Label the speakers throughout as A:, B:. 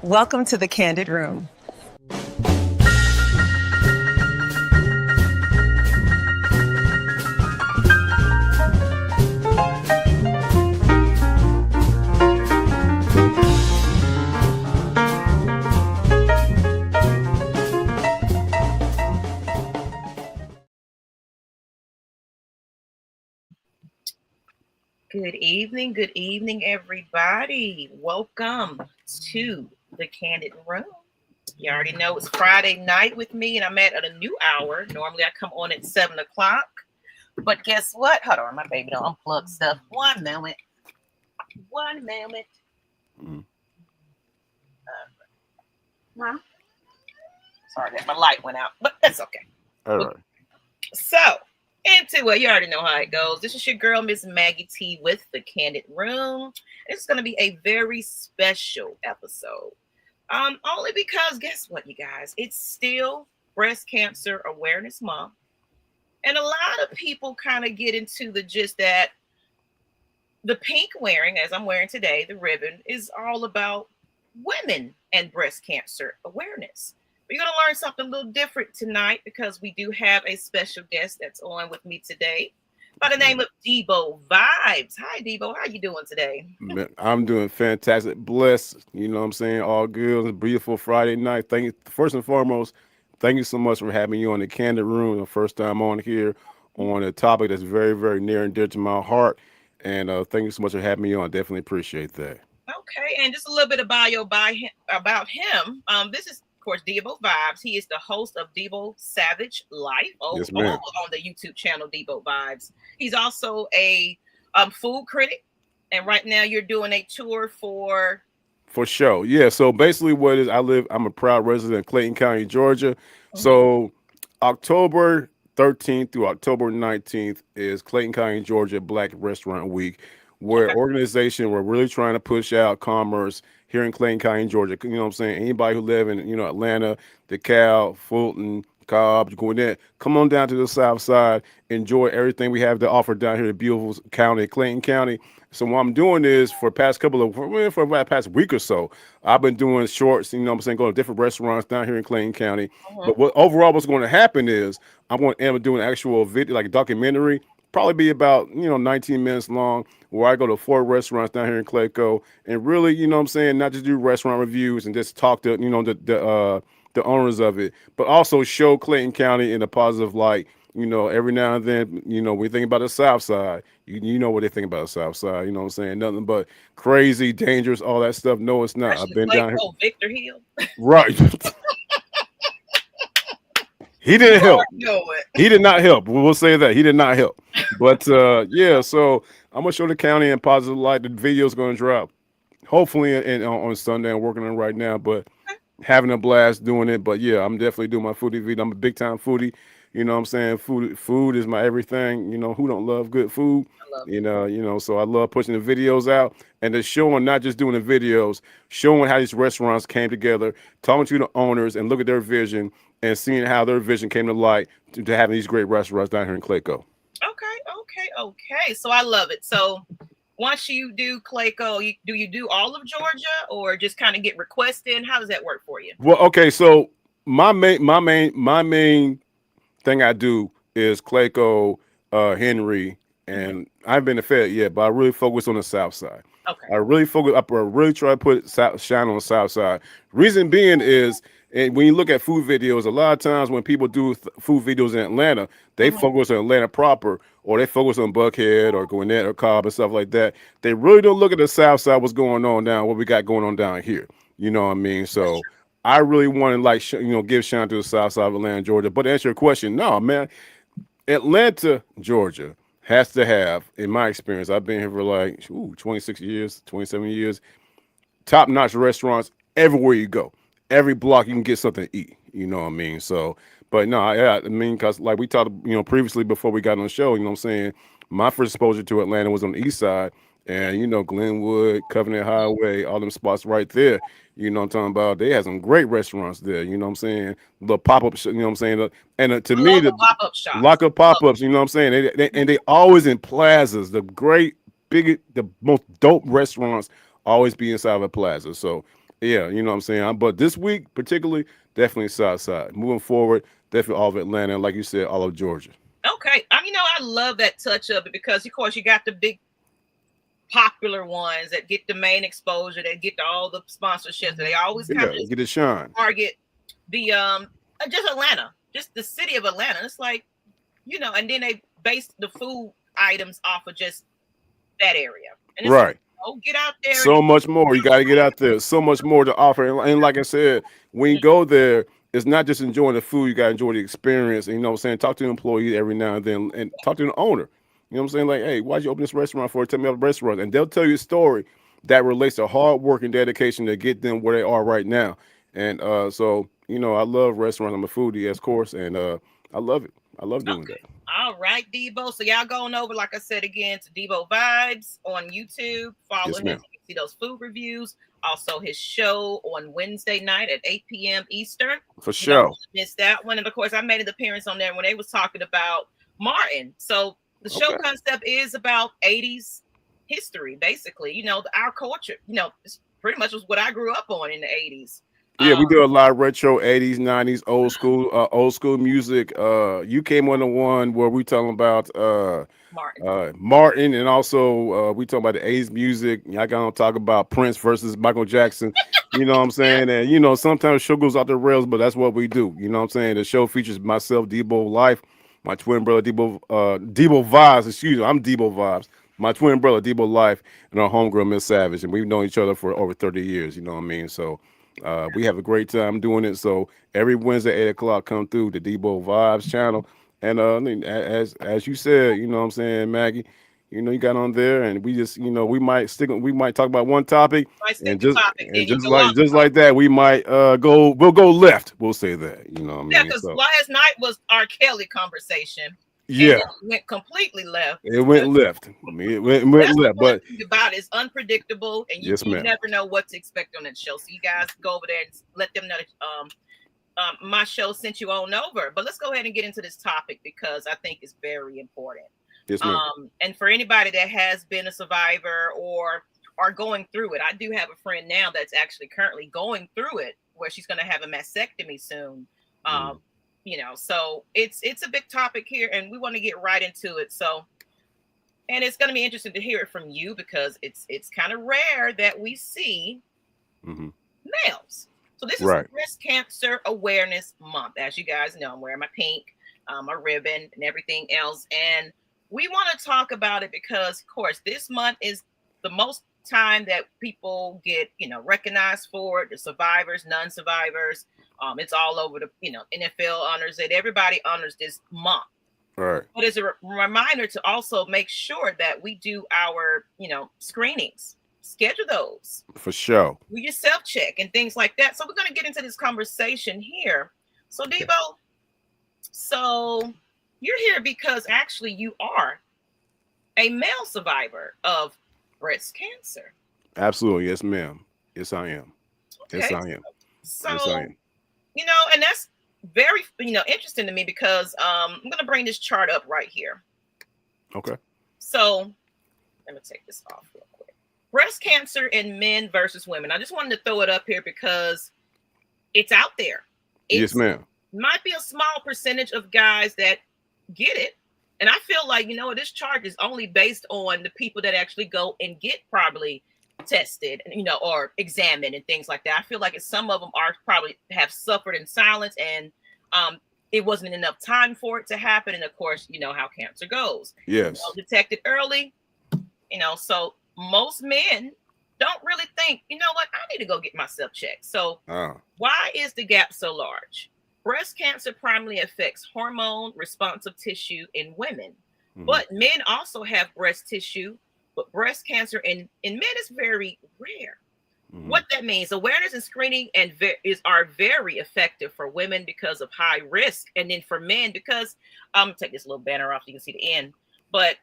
A: Welcome to the Kandid Room.
B: Good evening, everybody. Welcome to the Kandid Room. You already know it's Friday night with me, and I'm at a new hour. Normally, I come on at 7 o'clock. But guess what? Hold on, my baby don't unplug stuff. One moment. Sorry that my light went out, but that's okay.
C: All right.
B: So, into it, you already know how it goes. This is your girl, Miss Maggie T, with the Kandid Room. It's going to be a very special episode. Only because, guess what, you guys? It's still Breast Cancer Awareness Month. And a lot of people kind of get into the gist that the pink wearing, as I'm wearing today, the ribbon, is all about women and breast cancer awareness. We're going to learn something a little different tonight because we do have a special guest that's on with me today by the name of Debo Vibes. Hi, Debo. How you doing today?
C: I'm doing fantastic. Blessed. You know what I'm saying? All good. It's a beautiful Friday night. Thank you. First and foremost, thank you so much for having you on the Kandid Room. The first time on here on a topic that's very, very near and dear to my heart. And thank you so much for having me on. Definitely appreciate that.
B: Okay. And just a little bit of bio about him. This is, of course, Debo Vibes. He is the host of Debo Savage Life
C: Yes, ma'am.
B: on the YouTube channel Debo Vibes. He's also a food critic, and right now you're doing a tour for
C: sure. Yeah. So basically, what it is, I'm a proud resident of Clayton County, Georgia. So October 13th through October 19th is Clayton County, Georgia Black Restaurant Week, where organization we're really trying to push out commerce here in Clayton County, Georgia. You know what I'm saying? Anybody who live in, Atlanta, DeKalb, Fulton, Cobb, Gwinnett, come on down to the South Side, enjoy everything we have to offer down here in the beautiful county, Clayton County. So what I'm doing is for the past week or so, I've been doing shorts, you know what I'm saying, going to different restaurants down here in Clayton County. But what's going to happen is I'm going to end up doing an actual video, like a documentary, probably be about 19 minutes long, where I go to 4 restaurants down here in Clayco and really, you know what I'm saying, not just do restaurant reviews and just talk to the owners of it, but also show Clayton County in a positive light. Every now and then, we think about the South Side. You know what they think about the South Side. You know what I'm saying? Nothing but crazy, dangerous, all that stuff. No, it's not. I've been down here.
B: Victor Hill.
C: Right. He didn't help. He did not help. We'll say that. He did not help. But yeah, so I'm going to show the county in positive light. The video's going to drop hopefully on Sunday. I'm working on it right now, but having a blast doing it. But yeah, I'm definitely doing my foodie video. I'm a big time foodie. You know what I'm saying? Food is my everything. Who don't love good food? So I love pushing the videos out and just showing, not just doing the videos, showing how these restaurants came together, talking to the owners and look at their vision and seeing how their vision came to light to having these great restaurants down here in Clayco.
B: Okay. So I love it. So once you do Clayco, do you do all of Georgia or just kind of get requests in? How does that work for you?
C: Well, okay. So my main thing I do is Clayco, Henry, and I haven't been to Fed yet, but I really focus on the South Side.
B: Okay.
C: I really try to put shine on the South Side. Reason being is, and when you look at food videos, a lot of times when people do food videos in Atlanta, they focus on Atlanta proper, or they focus on Buckhead or Gwinnett or Cobb and stuff like that. They really don't look at the South Side, what's going on down, what we got going on down here. You know what I mean? So I really want to give shine to the South Side of Atlanta, Georgia. But to answer your question, no, man, Atlanta, Georgia has to have, in my experience, I've been here for 26 years, 27 years, top-notch restaurants everywhere you go. Every block you can get something to eat. You know what I mean? So, but no, I mean, because like we talked, previously before we got on the show, you know what I'm saying? My first exposure to Atlanta was on the east side. And, Glenwood, Covenant Highway, all them spots right there. You know what I'm talking about? They had some great restaurants there. You know what I'm saying? The pop-up, you know what I'm saying? And to me, the
B: pop-up shops.
C: Lock-up pop-ups, you know what I'm saying? They always in plazas. The most dope restaurants always be inside of a plaza. So Yeah, you know what I'm saying. But this week, particularly, definitely South Side. Moving forward, definitely all of Atlanta, and like you said, all of Georgia.
B: Okay. I love that touch of it because, of course, you got the big popular ones that get the main exposure, that get all the sponsorships. They always kind
C: Yeah,
B: of just
C: get it shine.
B: target the just Atlanta, just the city of Atlanta. It's like, and then they base the food items off of just that area. And it's like,
C: Right.
B: get out there and
C: So much more. You got to get out there. So much more to offer. And like I said, when you go there, it's not just enjoying the food. You got to enjoy the experience. And you know what I'm saying? Talk to the employee every now and then and talk to the owner. You know what I'm saying? Like, hey, why'd you open this restaurant for? Tell me about the restaurant. And they'll tell you a story that relates to hard work and dedication to get them where they are right now. And so, I love restaurants. I'm a foodie, of course. And I love it. I love doing
B: okay.
C: that.
B: All right, Debo. So y'all going over, like I said again, to Debo Vibes on YouTube. Follow
C: Yes,
B: him.
C: ma'am.
B: You can see those food reviews. Also, his show on Wednesday night at 8 p.m. Eastern.
C: For
B: You don't
C: sure.
B: want to miss that one. And of course, I made an appearance on there when they was talking about Martin. So the show
C: Okay.
B: concept is about 80s history, basically. Our culture. It's pretty much was what I grew up on in the 80s.
C: Yeah,
B: Um,
C: we do a lot of retro 80s, 90s, old school music. You came on the one where we talking about
B: Martin.
C: Martin, and also we talking about the 80s music. I gonna talk about Prince versus Michael Jackson. You know what I'm
B: Yeah.
C: saying? And sometimes the show goes off the rails, but that's what we do. You know what I'm saying? The show features myself, Debo Life, my twin brother Debo Vibes. Excuse me, I'm Debo Vibes. My twin brother Debo Life, and our homegirl Miss Savage, and we've known each other for over 30 years. You know what I mean? So. We have a great time doing it. So every Wednesday, 8 o'clock, come through the Debo Vibes channel. And I mean, as you said, you know what I'm saying, Maggie, you got on there, and we just, we might talk about one topic,
B: I stick
C: and
B: to
C: just
B: topic,
C: and
B: then you
C: just
B: go on.
C: like that, we might we'll go left. We'll say that, you know what I
B: Yeah,
C: mean?
B: because
C: So
B: last night was R. Kelly conversation, and
C: yeah,
B: then it went completely left.
C: it went left. I mean, it went
B: That's the
C: left,
B: one
C: but
B: thing about it, it's unpredictable, and you,
C: yes,
B: you
C: ma'am.
B: never know what to expect on that show. So you guys go over there and let them know that my show sent you on over. But let's go ahead and get into this topic because I think it's very important.
C: Yes, ma'am.
B: And for anybody that has been a survivor or are going through it, I do have a friend now that's actually currently going through it, where she's going to have a mastectomy soon. So it's a big topic here, and we want to get right into it. So, and it's going to be interesting to hear it from you because it's kind of rare that we see males. So this is
C: Right.
B: Breast Cancer Awareness Month. As you guys know, I'm wearing my pink, my ribbon, and everything else. And we want to talk about it because, of course, this month is the most time that people get, recognized for it. The survivors, non-survivors. It's all over the, NFL honors it. Everybody honors this month.
C: Right.
B: But it's a reminder to also make sure that we do our, screenings, schedule those,
C: For sure.
B: do your self check and things like that. So we're going to get into this conversation here. So
C: Okay.
B: Debo, so you're here because actually you are a male survivor of breast cancer.
C: Absolutely. Yes, ma'am. Yes, I am. Yes,
B: Okay.
C: I am.
B: So,
C: Yes, I am.
B: and that's very, interesting to me because I'm going to bring this chart up right here.
C: Okay.
B: So let me take this off real quick. Breast cancer in men versus women. I just wanted to throw it up here because it's out there.
C: Yes, ma'am.
B: Might be a small percentage of guys that get it. And I feel like, this chart is only based on the people that actually go and get probably tested, or examined and things like that. I feel like some of them are probably have suffered in silence and it wasn't enough time for it to happen. And of course, you know how cancer goes.
C: Yes.
B: Detected early, so most men don't really think, what, I need to go get myself checked. So why is the gap so large? Breast cancer primarily affects hormone responsive tissue in women, but men also have breast tissue, but breast cancer in men is very rare. What that means, awareness and screening are very effective for women because of high risk, and then for men because I'm gonna take this little banner off so you can see the end, but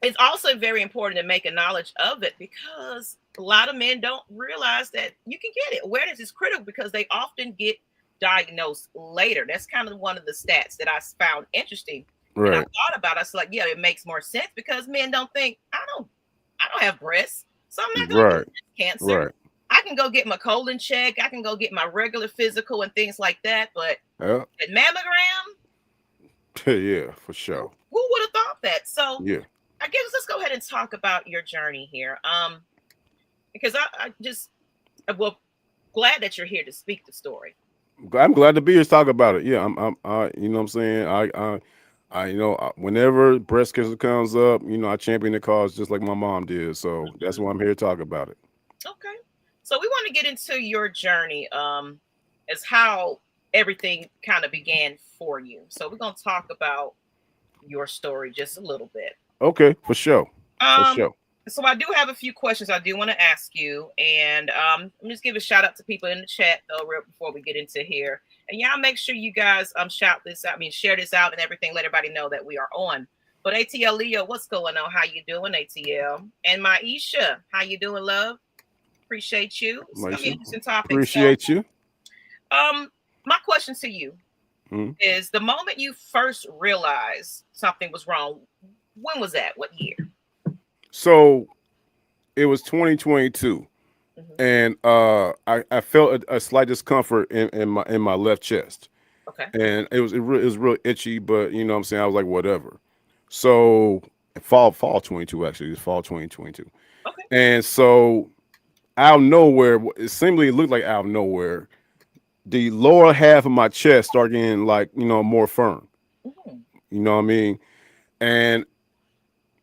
B: it's also very important to make a knowledge of it because a lot of men don't realize that you can get it. Awareness is critical because they often get diagnosed later. That's kind of one of the stats that I found interesting.
C: Right.
B: And I thought about it. I was like, yeah, it makes more sense because men don't think I don't have breasts, so I'm not going to get cancer.
C: Right.
B: I can go get my colon check. I can go get my regular physical and things like that. But
C: Yeah,
B: the mammogram,
C: yeah, for
B: who,
C: sure.
B: who would have thought that? So
C: Yeah,
B: I guess let's go ahead and talk about your journey here. Because I just well glad that you're here to speak the story.
C: I'm glad to be here to talk about it. Yeah, you know what I'm saying. Whenever breast cancer comes up, I champion the cause just like my mom did. So that's
B: Mhm.
C: why I'm here to talk about it.
B: Okay. So we want to get into your journey, as how everything kind of began for you. So we're gonna talk about your story just a little bit.
C: Okay, for sure, for
B: Um,
C: sure.
B: so I do have a few questions I do want to ask you, and let me just give a shout out to people in the chat though, real before we get into here. And y'all make sure you guys shout this out, I mean share this out and everything. Let everybody know that we are on. But ATL Leo, what's going on? How you doing, ATL? And Maisha, how you doing, love? Appreciate you. It's gonna be an
C: Maisha,
B: interesting topic. So,
C: appreciate you.
B: my question to you
C: Mhm.
B: is: the moment you first realized something was wrong, when was that? What year?
C: So it was 2022,
B: Hmm.
C: and I felt a slight discomfort in my left chest,
B: Okay.
C: and it was real itchy, but you know what I'm saying, I was like whatever. So fall 22, actually, it's fall 2022,
B: Okay.
C: and so out of nowhere, it seemingly looked like out of nowhere, the lower half of my chest started getting like more firm.
B: Mhm.
C: You know what I mean? And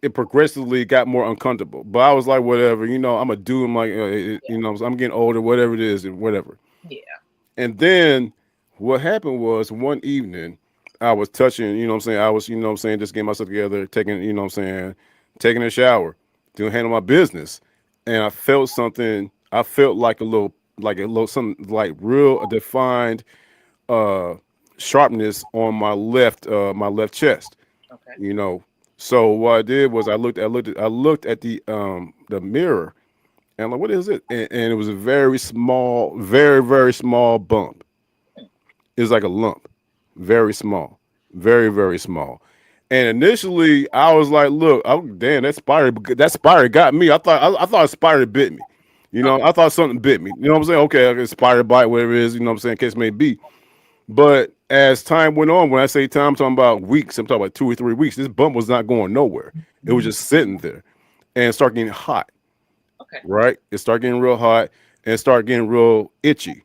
C: it progressively got more uncomfortable. But I was like, whatever, I'm a dude. I'm like,
B: Yeah.
C: I'm getting older, whatever it is, and whatever.
B: Yeah.
C: And then what happened was one evening, I was touching, you know what I'm saying? I was, just getting myself together, taking, taking a shower, doing handle my business. And I felt something, I felt something like real defined uh sharpness on my left chest,
B: Okay.
C: you know. So what I did was I looked at the mirror, and I'm like, what is it? And it was a very small, very, very small bump. It was like a lump, very small, very, very small. And initially, I was like, "Look, oh damn, that spider got me. I thought a spider bit me.
B: Okay.
C: I thought something bit me. You know what I'm saying? Okay, a spider bite, whatever it is. You know what I'm saying? Case may be. But as time went on, when I say time, I'm talking about weeks. I'm talking about 2 or 3 weeks. This bump was not going nowhere. It was just sitting there, and it started getting hot.
B: Okay.
C: Right? It started getting real hot, and it started getting real itchy.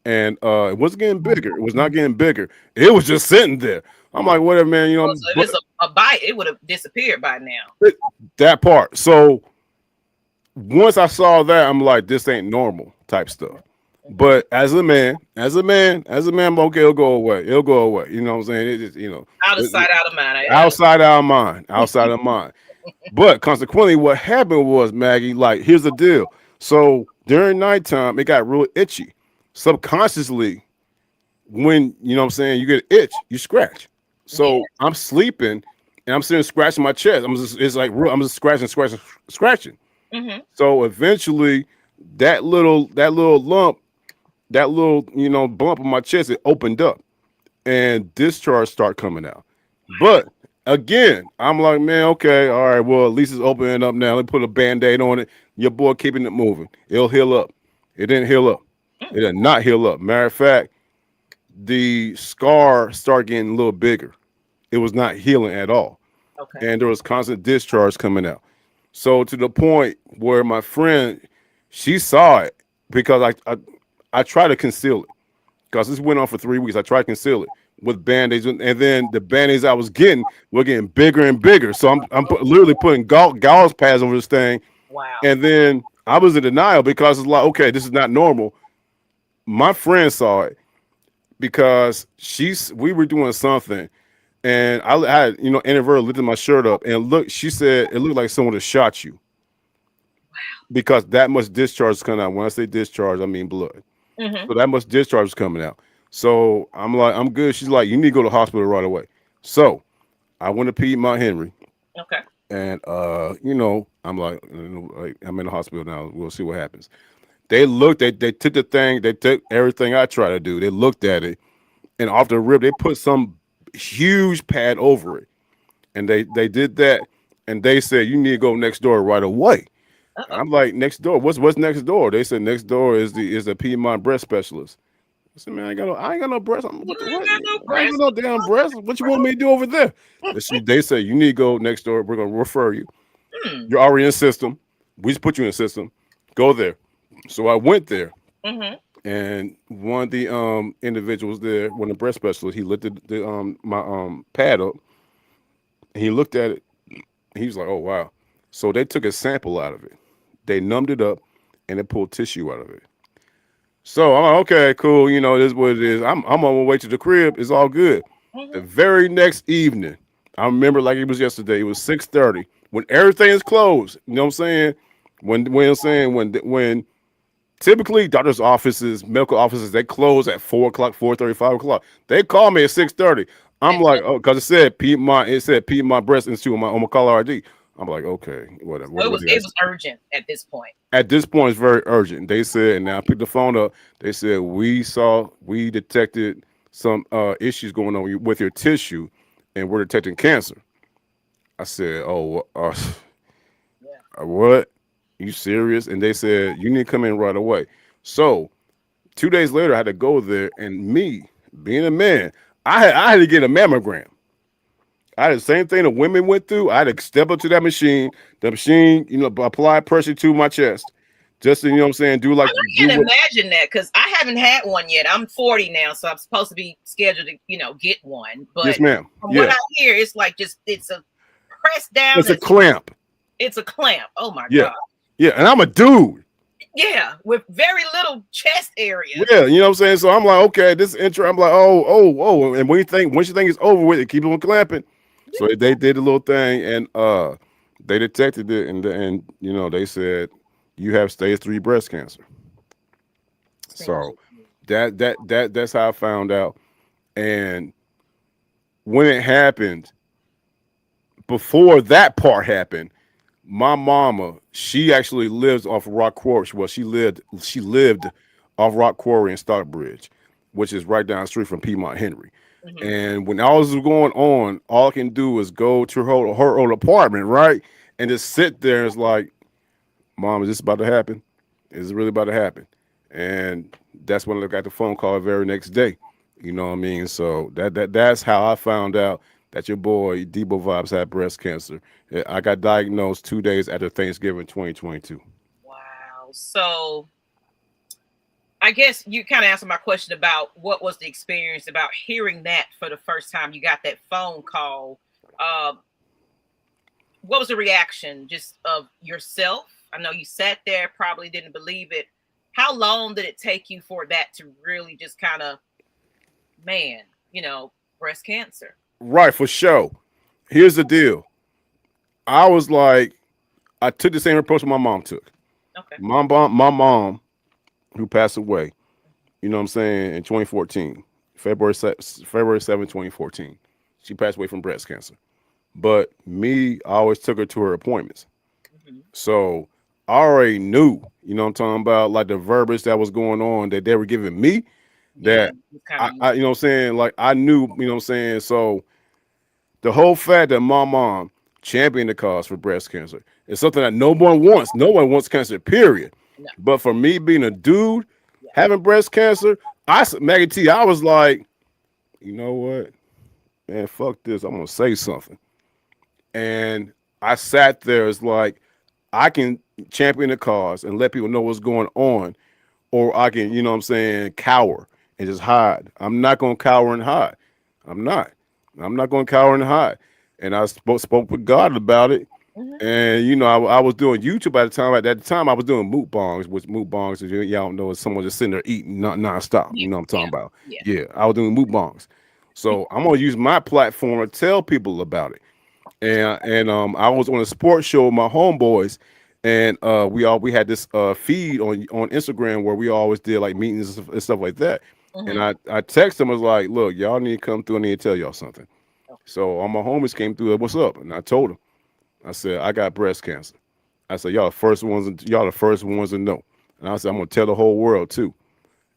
C: And it wasn't getting bigger. It was not getting bigger. It was just sitting there. I'm like, whatever, man.
B: Oh, so if
C: But
B: it's a bite, it would have disappeared by now.
C: that part. So once I saw that, I'm like, this ain't normal type stuff.
B: Hmm.
C: But as a man, I'm okay, it'll go away. It'll go away. You know what I'm saying? It just,
B: Out of
C: it-
B: sight, out of mind. I understand.
C: outside our mind, outside of mind. But consequently, what happened was, Maggie, like, here's the deal. So during nighttime, it got real itchy. Subconsciously, when you know what I'm saying, you get an itch, you scratch.
B: Yeah.
C: So I'm sleeping and I'm sitting scratching my chest. It's like real, I'm just scratching, scratching, scratching.
B: Hmm.
C: So eventually, that little lump, that little bump on my chest, it opened up and discharge start coming out. But again, I'm like, man, okay, all right, well, at least it's opening up now. Let me put a band-aid on it. Your boy keeping it moving. It'll heal up. It didn't heal up. It did not heal up. Matter of fact, the scar started getting a little bigger. It was not healing at all.
B: Okay.
C: And there was constant discharge coming out. So to the point where my friend, she saw it because I tried to conceal it because this went on for 3 weeks. I tried to conceal it with band-aids, and then the band-aids I was getting were getting bigger and bigger. So literally putting gauze pads over this thing,
B: Wow.
C: and then I was in denial because it's like, okay, this is not normal. My friend saw it because we were doing something, and I had inadvertently lifted my shirt up and look. She said it looked like someone had shot you because that much discharge is coming out. When I say discharge, I mean blood.
B: Hmm.
C: So that much discharge is coming out. So I'm like, I'm good. She's like, you need to go to the hospital right away. So I went to Piedmont Henry,
B: Okay.
C: and I'm like I'm in the hospital now. We'll see what happens. They took the thing, they took everything I try to do. They looked at it, and off the rip, they put some huge pad over it, and they did that, and they said you need to go next door right away.
B: Uh-oh.
C: I'm like, next door. What's next door? They said next door is the Piedmont breast specialist. I said, man, I ain't got no breast.
B: You
C: What the
B: ain't
C: what?
B: got no
C: I ain't got
B: breast.
C: no damn breast. What you want me to do over there? They said you need to go next door. We're gonna refer you.
B: Hmm.
C: You're already in the system. We just put you in the system. Go there. So I went there,
B: Mm-hmm.
C: and one of the individuals there, one of the breast specialists, he lifted my pad up, and he looked at it. He was like, "Oh wow!" So they took a sample out of it. They numbed it up, and they pulled tissue out of it. So I'm like, okay, cool. You know, this is what it is. I'm on my way to the crib. It's all good. The
B: Mm-hmm.
C: very next evening, I remember like it was yesterday. It was 6:30 when everything is closed. You know what I'm saying? When I'm saying when typically doctors' offices, medical offices, they close at 4 o'clock, 4:30, 5 o'clock. They call me at 6:30. I'm
B: And
C: like, oh, because it said Piedmont Breast Institute on my caller ID. I'm like, okay, whatever.
B: so
C: What
B: it
C: is
B: was urgent at this point.
C: at this point it's very urgent. They said, and now I picked the phone up. They said we detected some issues going on with your tissue, and we're detecting cancer. I said, oh,
B: Yeah.
C: what? You serious? And they said you need to come in right away. So 2 days later, I had to go there, and me being a man, I had to get a mammogram. I had the same thing the women went through. I had to step up to that machine. The machine, apply pressure to my chest. Just to, you know what I'm saying,
B: I
C: do
B: can't
C: what.
B: imagine that because I haven't had one yet. I'm 40 now, so I'm supposed to be scheduled to, get one.
C: Yes,
B: But
C: ma'am.
B: from what
C: Yeah.
B: I hear, it's like it's a press down.
C: It's a clamp.
B: It's a clamp. Oh my
C: Yeah.
B: God.
C: Yeah. And I'm a dude.
B: Yeah, with very little chest area.
C: Yeah, you know what I'm saying? So I'm like, okay, this intro, I'm like, oh. And once you think it's over with, it keep on clamping. So they did a little thing, and they detected it, and they said you have stage 3 breast cancer. So that's how I found out. And when it happened, before that part happened, my mama, she actually lives off Rock Quarry. Well, she lived off Rock Quarry in Stockbridge, which is right down the street from Piedmont Henry.
B: Mhm.
C: And when all this was going on, all I can do is go to her old apartment, right? And just sit there. It's like, Mom, is this about to happen? Is it really about to happen? And that's when I got the phone call the very next day. You know what I mean? So that's how I found out that your boy Debo Vibes had breast cancer. I got diagnosed 2 days after Thanksgiving 2022.
B: Wow. So I guess you kind of answered my question about what was the experience about hearing that for the first time. You got that phone call. What was the reaction just of yourself? I know you sat there, probably didn't believe it. How long did it take you for that to really just kind of, man, breast cancer?
C: Right, for sure. Here's the deal. I was like, I took the same approach my mom took.
B: Okay.
C: My mom, who passed away, you know what I'm saying, in 2014, February 7, 2014. She passed away from breast cancer. But me, I always took her to her appointments.
B: Mhm.
C: So I already knew, you know what I'm talking about, like the verbiage that was going on that they were giving me,
B: Yeah,
C: that
B: it's kind of
C: I you know what I'm saying, like I knew, you know what I'm saying. So the whole fact that my mom championed the cause for breast cancer is something that no one wants. No one wants cancer, period.
B: no,
C: But for me being a dude
B: yeah.
C: having breast cancer, Maggie T, I was like, you know what, man, fuck this. I'm gonna say something. And I sat there as like, I can champion the cause and let people know what's going on, or I can, you know what I'm saying, cower and just hide. I'm not going to cower and hide. I'm not. I'm not going to cower and hide. And I spoke with God about it.
B: Mhm.
C: And, I was doing YouTube at the time. At that time, I was doing moot bongs, which moot bongs, if y'all don't know, is someone just sitting there eating non-stop.
B: Yeah,
C: You know what I'm talking about?
B: yeah.
C: Yeah, I was doing moot bongs. So I'm going to use my platform to tell people about it. And I was on a sports show with my homeboys, and we had this feed on Instagram where we always did like meetings and stuff like that. And
B: Mhm.
C: I texted them, I was like, look, y'all need to come through. I need to tell y'all something.
B: Okay.
C: So all my homies came through. What's up? And I told them, I said, I got breast cancer. I said, y'all the first ones to know. And I said, I'm gonna tell the whole world too.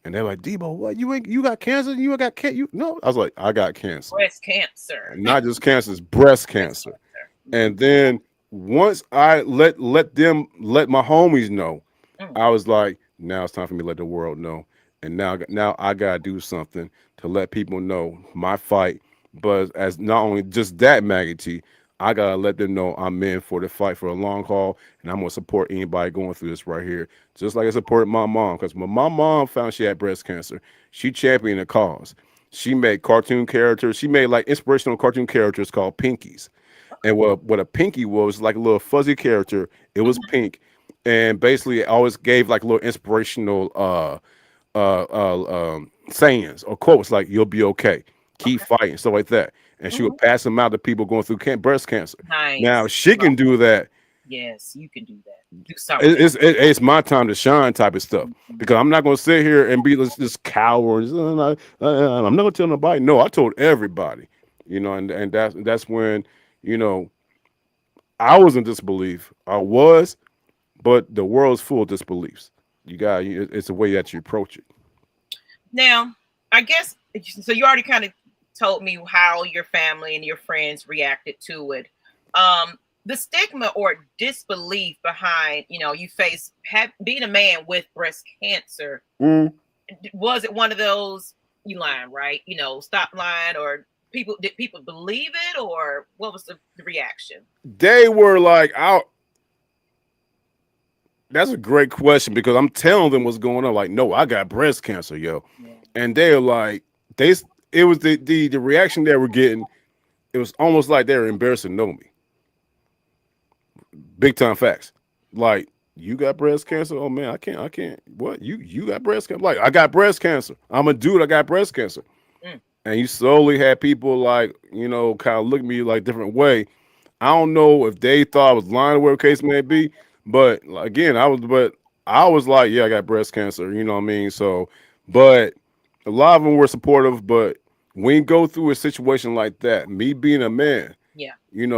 C: And they're like, Debo, what, you got cancer? You got cancer? You no? I was like, I got cancer.
B: Breast cancer.
C: And not just cancer, it's breast cancer.
B: Breast cancer.
C: And then once I let my homies know,
B: Mm,
C: I was like, now it's time for me to let the world know. And now I gotta do something to let people know my fight. But as not only just that, Maggie T, I gotta let them know I'm in for the fight for a long haul, and I'm gonna support anybody going through this right here. Just like I supported my mom, because when my mom found she had breast cancer, she championed the cause. She made cartoon characters. She made like inspirational cartoon characters called Pinkies. And what a pinky was like a little fuzzy character. It was
B: mhm,
C: pink, and basically it always gave like a little inspirational sayings or quotes like "You'll be okay, keep
B: okay.
C: fighting," stuff like that. And she
B: Mhm.
C: would pass them out to people going through breast cancer. Now
B: Nice.
C: she
B: Love
C: can do that.
B: Yes, you can do that. Do something.
C: It's my time to shine type of stuff
B: Mhm.
C: because I'm not going to sit here and be this coward. I'm not going to tell nobody. No, I told everybody. And that's when you know I was in disbelief. I was, but the world's full of disbeliefs. It's the way that you approach it.
B: Now, I guess so. You already kind of told me how your family and your friends reacted to it. The stigma or disbelief behind, you face being a man with breast cancer.
C: Mm.
B: Was it one of those you lying, right? Stop lying, or did people believe it, or what was the reaction?
C: They were like, "Out." That's a great question because I'm telling them what's going on. Like, no, I got breast cancer, yo,
B: Yeah.
C: and they're like, they. It was the reaction they were getting. It was almost like they were embarrassed to know me. Big time facts. Like, you got breast cancer? Oh man, I can't. What you got breast cancer? Like, I got breast cancer. I'm a dude. I got breast cancer.
B: Mm,
C: And you slowly had people like, kind of look at me like different way. I don't know if they thought I was lying or whatever the case may be, but again, I was like, yeah, I got breast cancer, you know what I mean? So, but a lot of them were supportive, but when you go through a situation like that, me being a man,
B: yeah.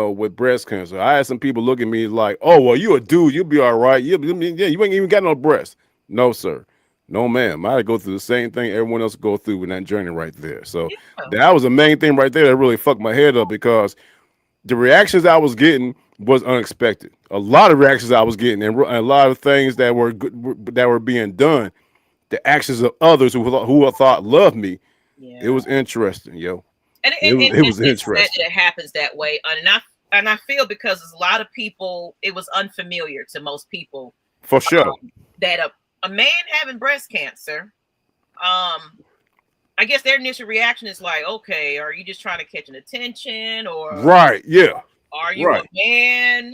C: with breast cancer, I had some people look at me like, oh, well, you a dude, you'll be all right. Yeah, you ain't even got no breast. No, sir. No, ma'am. I had to go through the same thing everyone else go through in that journey right there. So
B: Yeah.
C: that was the main thing right there that really fucked my head up because the reactions I was getting was unexpected. A lot of reactions I was getting, and a lot of things that were good, that were being done. The actions of others who I thought loved me. It
B: Yeah.
C: was interesting, yo.
B: and
C: It
B: and,
C: was
B: and
C: it
B: it's,
C: was
B: it's sad
C: interesting
B: that it happens that way, and I feel because there's a lot of people, it was unfamiliar to most people,
C: for sure.
B: that a man having breast cancer, um I guess their initial reaction is like, okay, are you just trying to catch an attention, or
C: Right? Yeah.
B: are you a
C: Right.
B: man?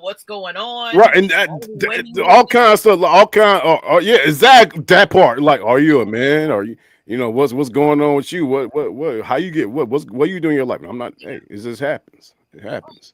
B: What's going on?
C: Right. And
B: All the women
C: all
B: doing
C: kinds of stuff. Like, all kind. Yeah. Exactly. That part. Like, are you a man? Are you? What's going on with you? What? How you get? What you doing in your life? I'm not. Hey, it just happens. It happens.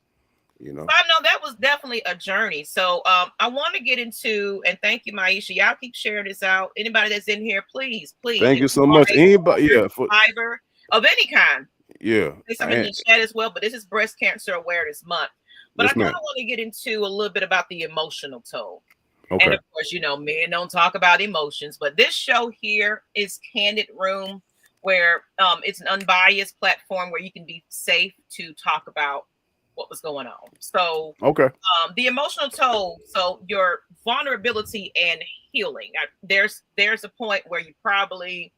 C: You know.
B: I know that was definitely a journey. So I want to get into, and thank you, Maisha. Y'all keep sharing this out. Anybody that's in here, please, please,
C: Thank
B: if
C: you
B: you
C: so
B: are
C: much.
B: a
C: Anybody? Yeah.
B: survivor of any kind,
C: Yeah.
B: there's some in the chat as well. But this is Breast Cancer Awareness Month. But I
C: Yes,
B: kind
C: ma'am.
B: of want to get into a little bit about the emotional toll. And
C: Okay.
B: of course, men don't talk about emotions, but this show here is Candid Room, where it's an unbiased platform where you can be safe to talk about what was going on. So
C: Okay.
B: the emotional toll, so your vulnerability and healing. There's a point where you probably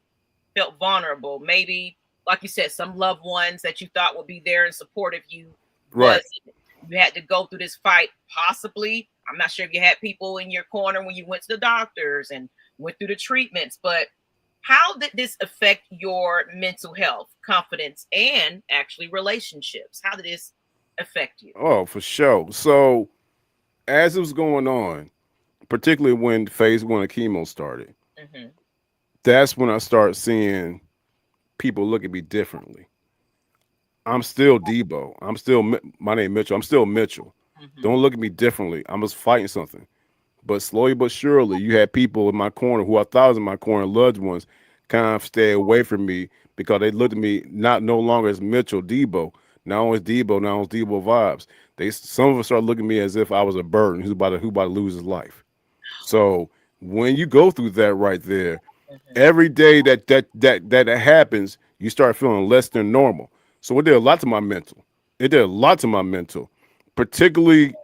B: felt vulnerable. Maybe, like you said, some loved ones that you thought would be there and support of you
C: Right.
B: was, you had to go through this fight. Possibly, I'm not sure if you had people in your corner when you went to the doctors and went through the treatments, but how did this affect your mental health, confidence, and actually relationships? How did this affect you?
C: Oh, for sure. So as it was going on, particularly when phase one of chemo started,
B: Hmm.
C: that's when I started seeing people look at me differently. I'm still Debo. My name Mitchell. I'm still Mitchell.
B: Hmm.
C: Don't look at me differently. I'm just fighting something. But slowly but surely, you had people in my corner who I thought was in my corner, loved ones, kind of stay away from me because they looked at me not no longer as Mitchell Debo. Now it's Debo. Now it's Debo vibes. Some of us started looking at me as if I was a burden who about to lose his life. So when you go through that right there,
B: Hmm.
C: every day that happens, you start feeling less than normal. So it did a lot to my mental. It did a lot to my mental. particularly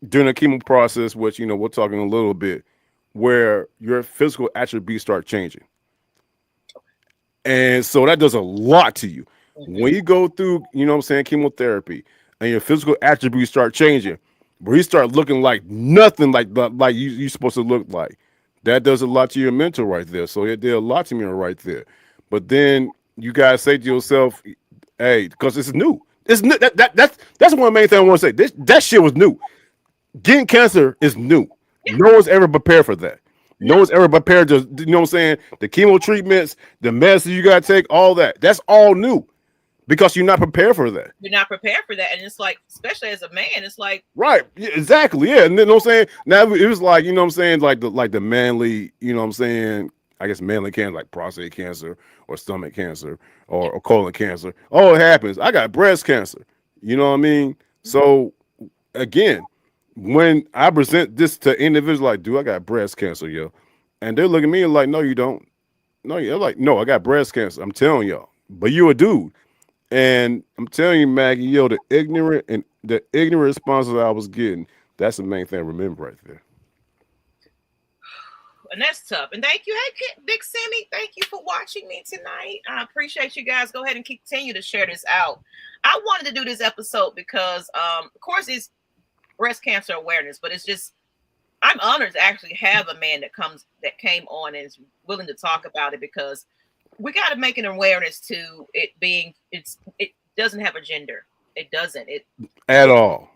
C: during the chemo process, which we're talking a little bit, where your physical attributes start changing. And so that does a lot to you. When you go through, chemotherapy and your physical attributes start changing, where you start looking like nothing like you're supposed to look like. That does a lot to your mental right there. So it did a lot to me right there. But then you guys say to yourself, hey, because it's new. It's new. That's one main thing I want to say. That shit was new. Getting cancer is new. No one's ever prepared for that. No one's ever prepared to, the chemo treatments, the medicine you got to take, all that. That's all new because you're not prepared for that.
B: You're not prepared for that. And it's like, especially as a man, it's like.
C: Right. Yeah, exactly. Yeah. And then, now it was like, like the manly, I guess manly cancer, like prostate cancer or stomach cancer or colon cancer. Oh, it happens. I got breast cancer. You know what I mean? So, again, when I present this to individuals like, dude, I got breast cancer, yo. And they're looking at me like, no, you don't. No, you're like, no, I got breast cancer. I'm telling y'all. But you a dude. And I'm telling you, Maggie, yo, the ignorant responses I was getting, that's the main thing I remember right there.
B: And that's tough. And thank you. Hey, Big Sammy, thank you for watching me tonight. I appreciate you guys. Go ahead and continue to share this out. I wanted to do this episode because, of course, it's breast cancer awareness, but it's just, I'm honored to actually have a man that came on and is willing to talk about it, because we got to make an awareness to it being, it doesn't have a gender. It doesn't.
C: At all,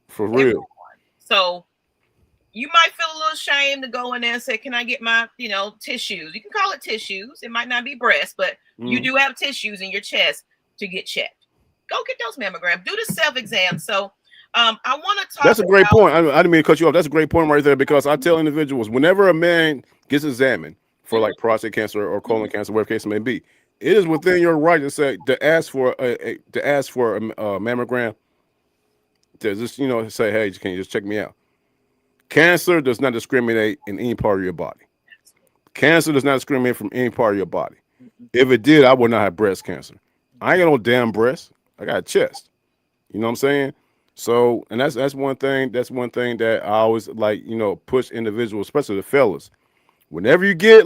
C: for real.
B: Everyone. So you might feel a little ashamed to go in there and say, can I get my, tissues? You can call it tissues. It might not be breast, but you do have tissues in your chest to get checked. Go get those mammograms. Do the self-exam. So I want to talk.
C: That's a great point. I didn't mean to cut you off. That's a great point right there, because I tell individuals, whenever a man gets examined for like prostate cancer or colon cancer, whatever case it may be, it is within your right to ask for a mammogram. To just say, hey, can you just check me out? Cancer does not discriminate in any part of your body. Cancer does not discriminate from any part of your body. If it did, I would not have breast cancer. I ain't got no damn breast. I got a chest. You know what I'm saying? So, and that's one thing. That's one thing that I always push individuals, especially the fellas. Whenever you get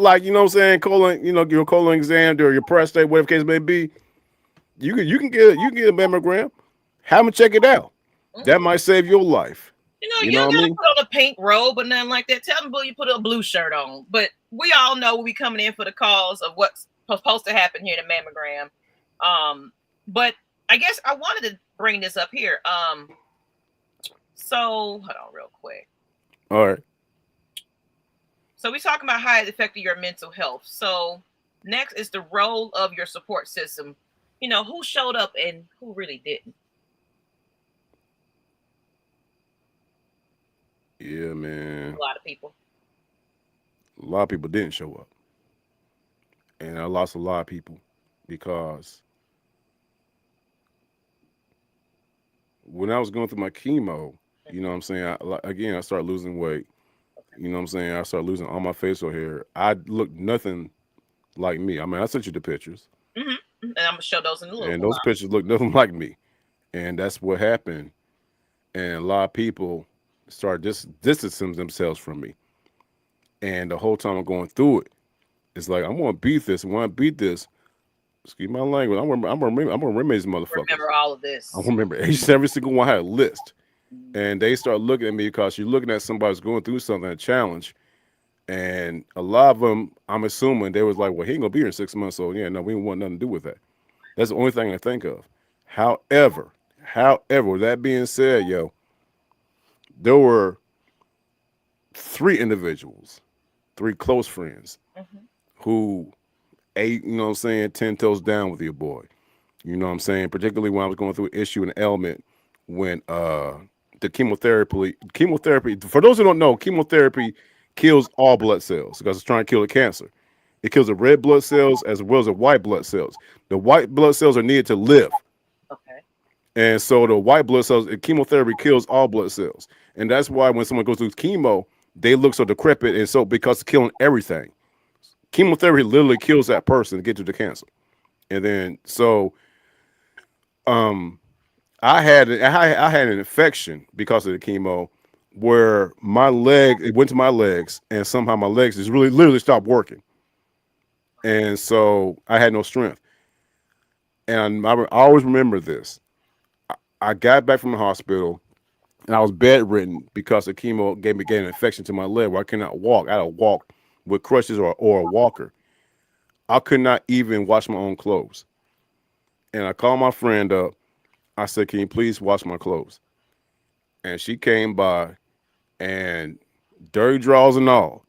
C: colon, your colon exam or your prostate, whatever case it may be, you can get a mammogram. Have them check it out. That might save your life.
B: You don't gotta put on a pink robe or nothing like that. Tell them, you put a blue shirt on. But we all know we coming in for the cause of what's supposed to happen here in the mammogram. But I guess I wanted to bring this up here. So hold on real quick.
C: All right.
B: So we're talking about how it affected your mental health. So next is the role of your support system. Who showed up and who really didn't.
C: Yeah, man.
B: A lot of people.
C: A lot of people didn't show up. And I lost a lot of people because when I was going through my chemo, you know what I'm saying? I started losing weight. You know what I'm saying? I started losing all my facial hair. I looked nothing like me. I mean, I sent you the pictures.
B: And I'm going to show those in a little while.
C: And those pictures look nothing like me. And that's what happened. And a lot of people started distancing themselves from me. And the whole time I'm going through it, it's like, I'm going to beat this. And when I beat this, excuse my language, I'm going to remember these motherfuckers.
B: Remember all of this.
C: I remember every single one had a list. And they start looking at me because you're looking at somebody who's going through something, a challenge. And a lot of them, I'm assuming, they was like, well, he ain't going to be here in 6 months. So, yeah, no, we don't want nothing to do with that. That's the only thing I think of. However, with that being said, there were 3 individuals, 3 close friends who ate, 10 toes down with your boy. You know what I'm saying? Particularly when I was going through an issue and ailment when the chemotherapy, for those who don't know, chemotherapy kills all blood cells because it's trying to kill the cancer. It kills the red blood cells as well as the white blood cells. The white blood cells are needed to live.
B: Okay.
C: And so the white blood cells, chemotherapy kills all blood cells. And that's why when someone goes through chemo, they look so decrepit, and so because it's killing everything. Chemotherapy literally kills that person to get to the cancer. And then, so I had an infection because of the chemo, where my leg it went to my legs, and somehow my legs just really literally stopped working, and so I had no strength. And I always remember this. I got back from the hospital, and I was bedridden because the chemo gave an infection to my leg where I could not walk. I had to walk with crutches or a walker. I could not even wash my own clothes. And I called my friend up. I said, "Can you please wash my clothes?" And she came by, and dirty drawers and all.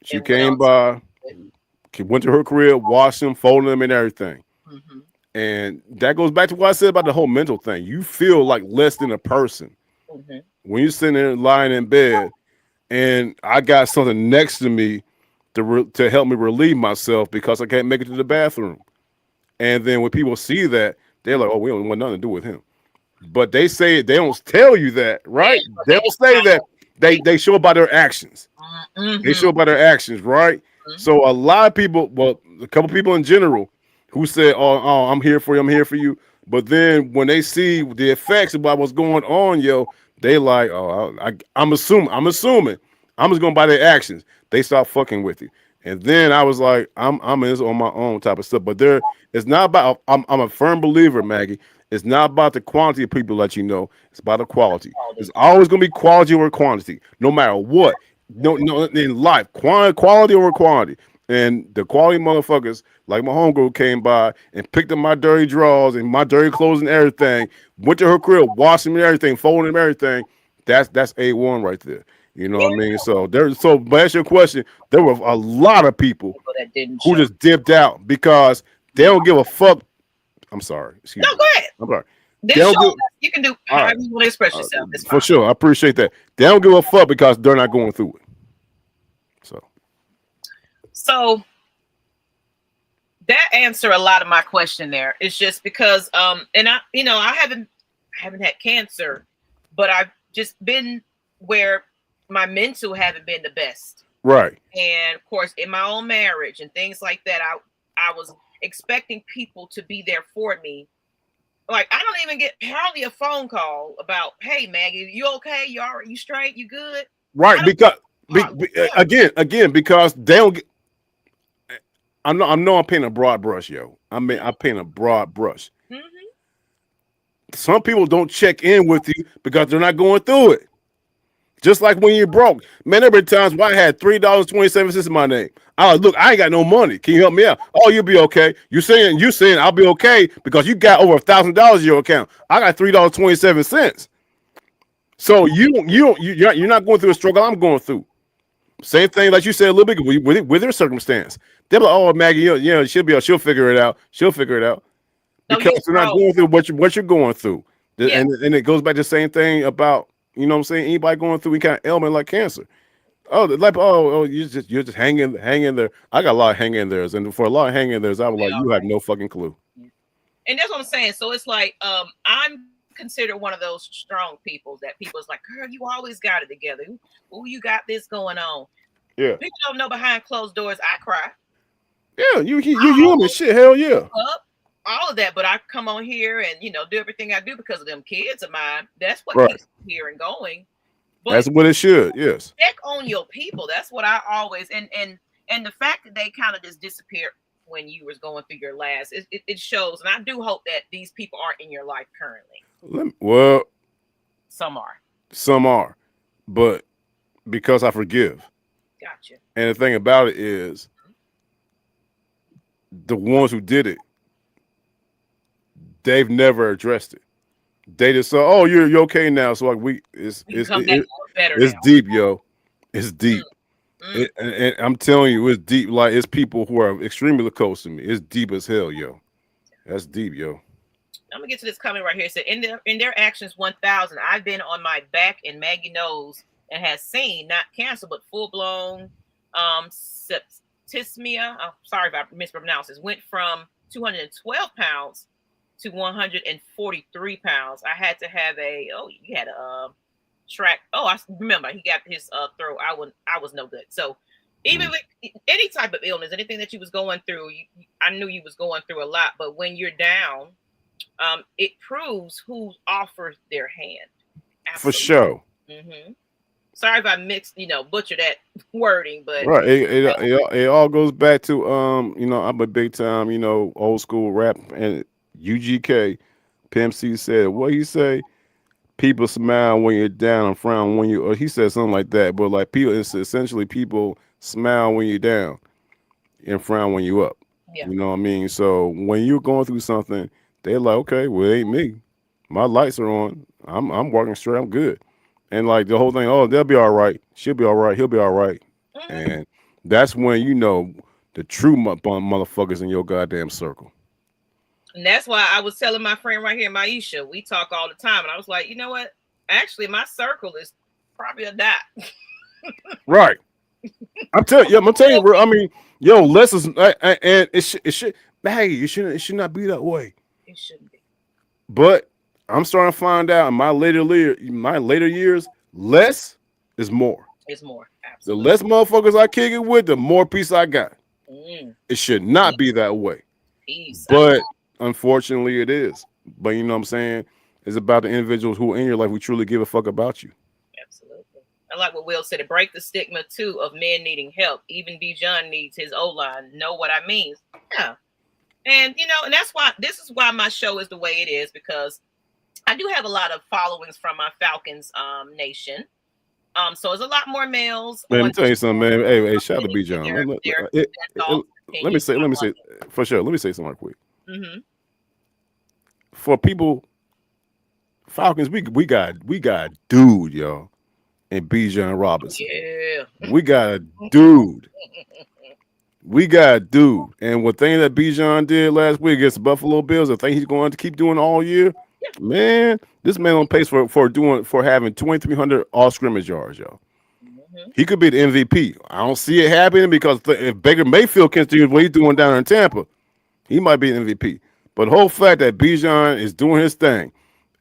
C: She
B: And what
C: came
B: else?
C: by, went to her crib, washed them, folded them, and everything.
B: Mm-hmm.
C: And that goes back to what I said about the whole mental thing. You feel like less than a person
B: Mm-hmm.
C: when you're sitting there lying in bed, and I got something next to me to help me relieve myself because I can't make it to the bathroom. And then when people see that, they're like, "Oh, we don't want nothing to do with him." But they say they don't tell you that,
B: Yeah,
C: right?
B: but
C: They
B: they
C: don't say that.
B: they
C: They show by their actions. They
B: mm-hmm.
C: show by their actions, right? So a lot of people, well, a couple people in general, who said, "Oh, I'm here for you. I'm here for you." But then when they see the effects about what's going on, yo, they like, "Oh, I'm assuming. I'm just going by their actions." They start fucking with you, and then I was like, I'm in this on my own type of stuff." But it's not about. I'm a firm believer, Maggie. It's not about the quantity of people that you know. It's about the quality. There's always going to be quality over quantity, no matter what. No, in life, quality over quantity. And the quality motherfuckers, like my homegirl, came by and picked up my dirty drawers and my dirty clothes and everything, went to her crib, washed them and everything, folded them and everything. That's A1 right there. You know what I mean? But that's your question. There were a lot of people
B: People that didn't
C: who
B: show.
C: just dipped out because they don't give a fuck. I'm sorry. Excuse
B: No,
C: me.
B: go ahead.
C: I'm sorry.
B: This
C: They don't
B: show
C: give.
B: you can do
C: All
B: however
C: right.
B: you want to express yourself. It's
C: For
B: fine.
C: sure. I appreciate that. They don't give a fuck because they're not going through it.
B: So that answer a lot of my question there. It's just because and I haven't had cancer, but I've just been where my mental haven't been the best.
C: Right.
B: And of course in my own marriage and things like that, I was expecting people to be there for me. Like I don't even get hardly a phone call about, "Hey Maggie, you okay? You straight? You good?"
C: Right. Because again, because they don't get, I know I'm painting a broad brush, yo. I paint a broad brush.
B: Mm-hmm.
C: Some people don't check in with you because they're not going through it. Just like when you're broke. Man, there were times where I had $3.27 in my name. I was, look, I ain't got no money. Can you help me out? Oh, you'll be okay. You saying I'll be okay because you got over $1,000 in your account. I got $3.27. So you're not going through a struggle I'm going through. Same thing, like you said a little bit with her circumstance. They're like, "Oh, Maggie, she'll figure it out. She'll figure it out."
B: No,
C: Because they're not going through what you're going through.
B: Yeah.
C: And it goes back to the same thing about, you know what I'm saying, anybody going through any kind of ailment like cancer. You're just hanging there. I got a lot of hanging in there's, and for a lot of hanging in there's, I was like, you have no fucking clue.
B: And that's what I'm saying. So it's like I'm considered one of those strong people that people's like, "Girl, you always got it together. Ooh, you got this going on."
C: Yeah.
B: People don't know behind closed doors I cry.
C: Yeah, you human shit, hell yeah.
B: All of that, but I come on here and do everything I do because of them kids of mine. That's what
C: Right.
B: keeps me here and going. But
C: That's what it should, yes.
B: check on your people. That's what I always and the fact that they kind of just disappeared when you was going through your last, it shows. And I do hope that these people aren't in your life currently.
C: Well,
B: some
C: are, but because I forgive.
B: Gotcha.
C: And the thing about it is, the ones who did it, they've never addressed it. They just say, "Oh, you're okay now." So like it's deep, yo. It's deep. And I'm telling you, it's deep. Like, it's people who are extremely close to me. It's deep as hell, yo. That's deep, yo.
B: I'm gonna get to this comment right here. It said, in their actions 1000, I've been on my back, and Maggie knows and has seen not cancer but full blown septicemia. I'm sorry if I mispronounced this. Went from 212 pounds to 143 pounds. I had to have you had a track. Oh, I remember he got his throat. I was no good. So even with any type of illness, anything that you was going through, I knew you was going through a lot. But when you're down, it proves who offers their hand.
C: For
B: Absolutely.
C: sure.
B: Mm-hmm. Sorry if I mixed, butcher that wording, but
C: Right. It all goes back to I'm a big time, old school rap and UGK. Pimp C said, what he say? People smile when you're down and frown when you or he said something like that. But like people it's essentially people smile when you're down and frown when you're up.
B: yeah,
C: You know what I mean? So when you're going through something, they're like, okay, well, it ain't me. My lights are on. I'm walking straight. I'm good. And like the whole thing, oh, they'll be all right. She'll be all right. He'll be all right.
B: hmm
C: And that's when you know the true motherfuckers in your goddamn circle.
B: and that's why I was telling my friend right here, Maisha, we talk all the time, and I was like, you know what? Actually, my circle is probably a dot.
C: Right. I'm telling you, bro. I mean, yo, less is and it should, Maggie, it should not be that way.
B: It shouldn't be.
C: But I'm starting to find out in my later years, less is more.
B: It's more.
C: The
B: Absolutely.
C: less motherfuckers I kick it with, the more peace I got.
B: Mm,
C: It should not be that way.
B: peace.
C: But unfortunately it is. But you know what I'm saying? It's about the individuals who are in your life who truly give a fuck about you.
B: Absolutely. I like what Will said. It break the stigma too of men needing help. Even B. John needs his O line. Know what I mean? Yeah. And and that's why this is why my show is the way it is, because I do have a lot of followings from my Falcons nation. So there's a lot more males
C: Man, let
B: on
C: me tell you something, man. Hey, shout out to B
B: their
C: John.
B: their thoughts,
C: Let me
B: opinions.
C: say,
B: I love
C: for sure. Let me say something right quick.
B: it. Mm-hmm.
C: For people, Falcons, we got dude, y'all, and Bijan Robinson.
B: Yeah.
C: We got a dude. We got a dude. And what thing that Bijan did last week against the Buffalo Bills, the thing he's going to keep doing all year, man, this man on pace for having 2,300 all scrimmage yards, y'all.
B: Mm-hmm.
C: He could be the MVP. I don't see it happening because if Baker Mayfield continues what he's doing down in Tampa, he might be the MVP. But the whole fact that Bijan is doing his thing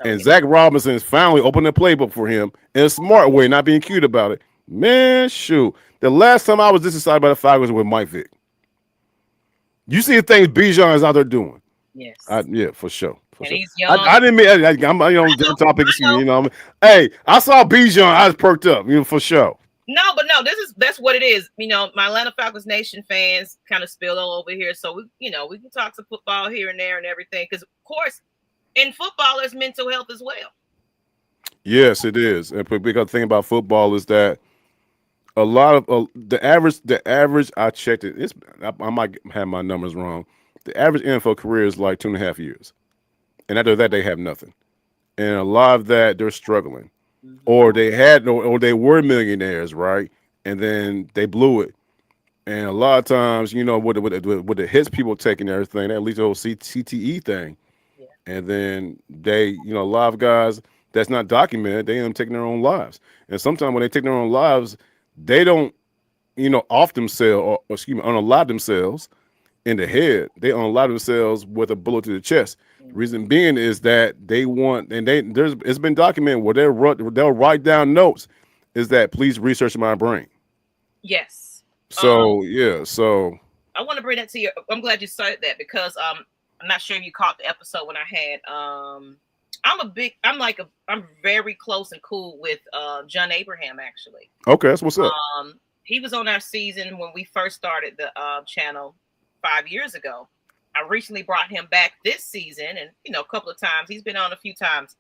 C: and
B: Okay.
C: Zach Robinson is finally opening the playbook for him in a smart way, not being cute about it, man, shoot. The last time I was this excited about the Falcons was with Mike Vick. You see the things Bijan is out there doing.
B: Yes.
C: Yeah, for sure. For
B: And
C: sure.
B: he's young.
C: I didn't mean I'm different topic.
B: I know.
C: Hey, I saw Bijan. I was perked up. For sure.
B: No, but no, that's what it is. My Atlanta Falcons Nation fans kind of spill all over here. So we can talk some football here and there and everything. Because of course, in football, there's mental health as well.
C: Yes, it is. And because the thing about football is that a lot of the average I checked it. I might have my numbers wrong. The average NFL career is like 2.5 years, and after that they have nothing. And a lot of that they're struggling,
B: Mm-hmm.
C: or they were millionaires, right? And then they blew it. And a lot of times, with the hits people take and everything, that leads to the whole CTE thing.
B: Yeah.
C: And then they, a lot of guys that's not documented, they end up taking their own lives. And sometimes when they take their own lives, they don't, off themselves, or unalive themselves in the head. They unalive themselves with a bullet to the chest.
B: Mm-hmm.
C: Reason being is that they want, and it's been documented where they'll write down notes, is that please research my brain.
B: Yes.
C: So yeah, so
B: I want to bring that to you. I'm glad you said that, because I'm not sure if you caught the episode when I had I'm very close and cool with John Abraham, actually.
C: okay, that's what's up.
B: He was on our season when we first started the channel 5 years ago. I recently brought him back this season, and a couple of times. He's been on a few times.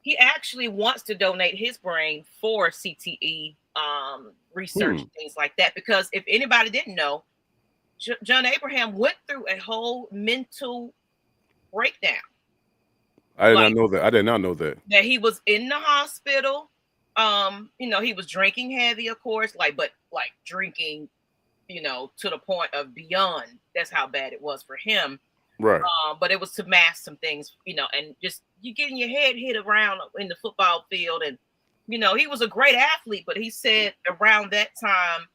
B: He actually wants to donate his brain for CTE research, things like that. Because if anybody didn't know, John Abraham went through a whole mental breakdown.
C: I did not know that. I did not know that.
B: That he was in the hospital. He was drinking heavy, of course, but drinking, to the point of beyond. That's how bad it was for him.
C: Right.
B: But it was to mask some things, and just you getting your head hit around in the football field. And, he was a great athlete, but he said around that time,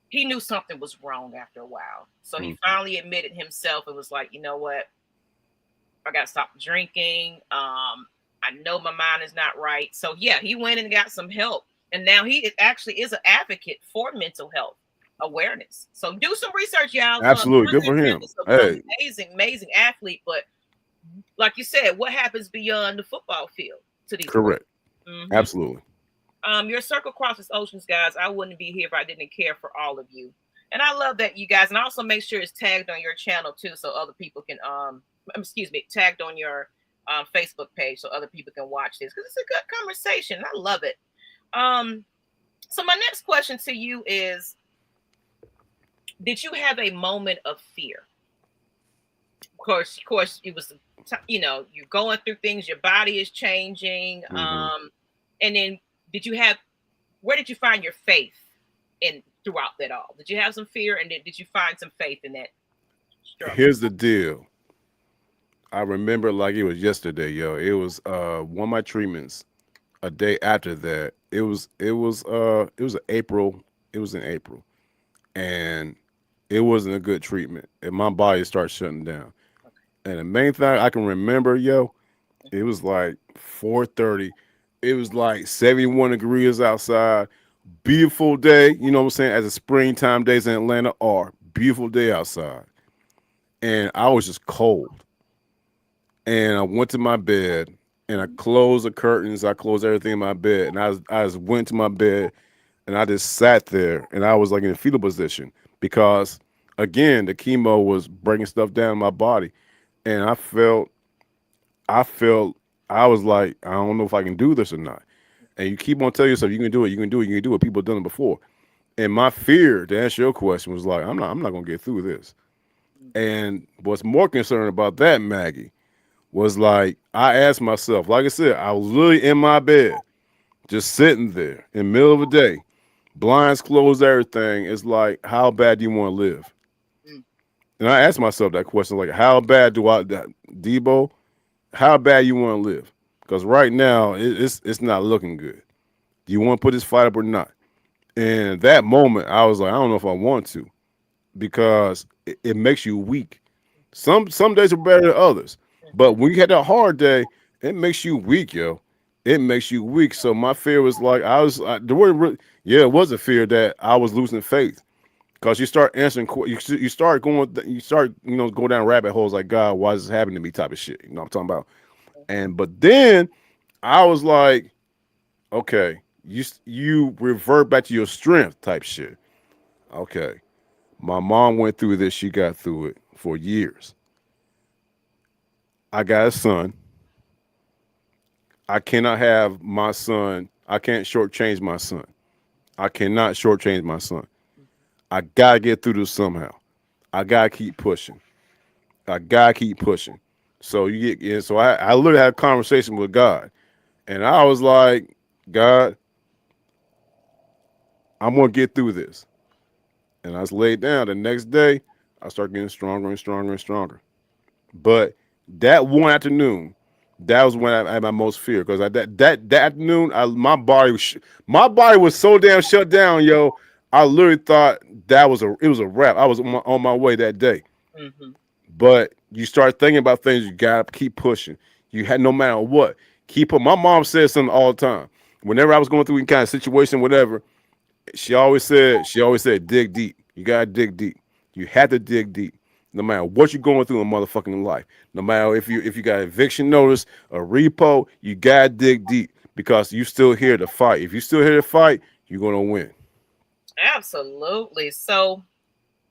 B: he knew something was wrong after a while. So he finally admitted himself and was like, you know what? I got to stop drinking. I know my mind is not right. So yeah, he went and got some help. And now he actually is an advocate for mental health. awareness. So do some research, y'all.
C: Absolutely. Good
B: Brother
C: for
B: Grimm
C: him.
B: is an
C: Hey,
B: amazing athlete, but like you said, what happens beyond the football field to these boys?
C: correct.
B: Mm-hmm.
C: Absolutely.
B: Your circle crosses oceans, guys. I wouldn't be here if I didn't care for all of you. And I love that you guys, and also make sure it's tagged on your channel too, so other people can excuse me, tagged on your Facebook page so other people can watch this because it's a good conversation. I love it. So my next question to you is, did you have a moment of fear? Of course, it was, you're going through things, your body is changing, and then did you have, where did you find your faith in throughout that all? Did you have some fear, and did you find some faith in that struggle?
C: Here's the deal. I remember like it was yesterday, yo. It was one of my treatments. A day after that, it was April. It was in April, and it wasn't a good treatment. And my body started shutting down. And the main thing I can remember, yo, it was like 4:30. It was like 71 degrees outside. Beautiful day, you know what I'm saying? As the springtime days in Atlanta are, beautiful day outside. And I was just cold. And I went to my bed and I closed the curtains. I closed everything in my bed. And I just went to my bed and I just sat there and I was like in a fetal position because, again, the chemo was breaking stuff down in my body. And I felt, I was like, I don't know if I can do this or not. And you keep on telling yourself you can do it, you can do it, you can do it. People have done it before. And my fear, to answer your question, was like, I'm not gonna get through this. And what's more concerned about that, Maggie, was like I asked myself, like I said, I was literally in my bed, just sitting there in the middle of the day, blinds closed, everything. It's like, how bad do you want to live?
B: Mm.
C: And I asked myself that question, like, how bad Debo, how bad you want to live? Because right now it's not looking good. Do you want to put this fight up or not? And at that moment, I was like, I don't know if I want to because it makes you weak. Some days are better than others, but when you had that hard day, it makes you weak, yo. It makes you weak. So my fear was like the word really, yeah, it was a fear that I was losing faith because you start answering, you start going, you start go down rabbit holes like, God, why is this happening to me? Type of shit. You know what I'm talking about? And but then I was like, okay, you revert back to your strength type shit. Okay, my mom went through this. She got through it for years. I got a son. I cannot have my son. I can't shortchange my son. I cannot shortchange my son. I gotta get through this somehow. I gotta keep pushing. I gotta keep pushing. So you get, yeah, so I literally had a conversation with God, and I was like, God, I'm gonna get through this. And I was laid down. The next day, I started getting stronger and stronger and stronger. But that one afternoon, that was when I had my most fear because that afternoon, my body was so damn shut down, yo. I literally thought it was a wrap. I was on my way that day.
B: Mm-hmm.
C: But you start thinking about things, you gotta keep pushing. You had no matter what, keep. My mom said something all the time. Whenever I was going through any kind of situation, whatever, she always said, dig deep. You gotta dig deep. You had to dig deep. No matter what you're going through in motherfucking life. No matter if you got eviction notice, a repo, you gotta dig deep because you still here to fight. If you still here to fight, you're gonna win.
B: Absolutely. So,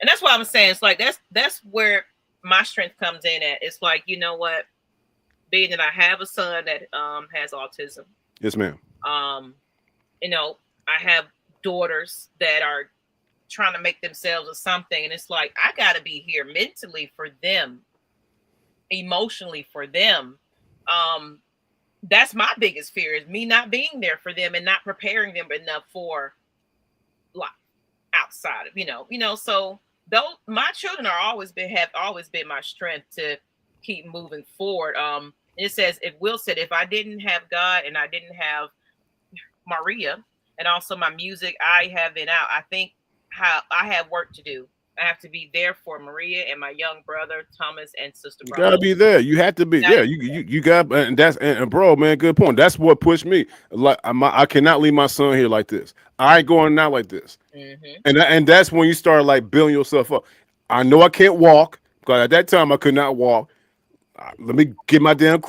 B: and that's why I'm saying it's like that's where my strength comes in at. It's like, you know what, being that I have a son that has autism.
C: Yes, ma'am.
B: Um, I have daughters that are trying to make themselves or something, and it's like I got to be here mentally for them, emotionally for them. That's my biggest fear is me not being there for them and not preparing them enough for life outside of so though my children have always been my strength to keep moving forward. It says, if Will said, if I didn't have God and I didn't have Maria and also my music, I have been out. I think how I have work to do. I have to be there for Maria and my young brother Thomas and sister
C: You
B: Bravo.
C: gotta be there. You have to be. Yeah, you got, and that's and bro, man, good point. That's what pushed me. Like I cannot leave my son here like this. I ain't going out like this.
B: Mm-hmm.
C: And that's when you start like building yourself up. I know I can't walk because at that time I could not walk. Let me get my damn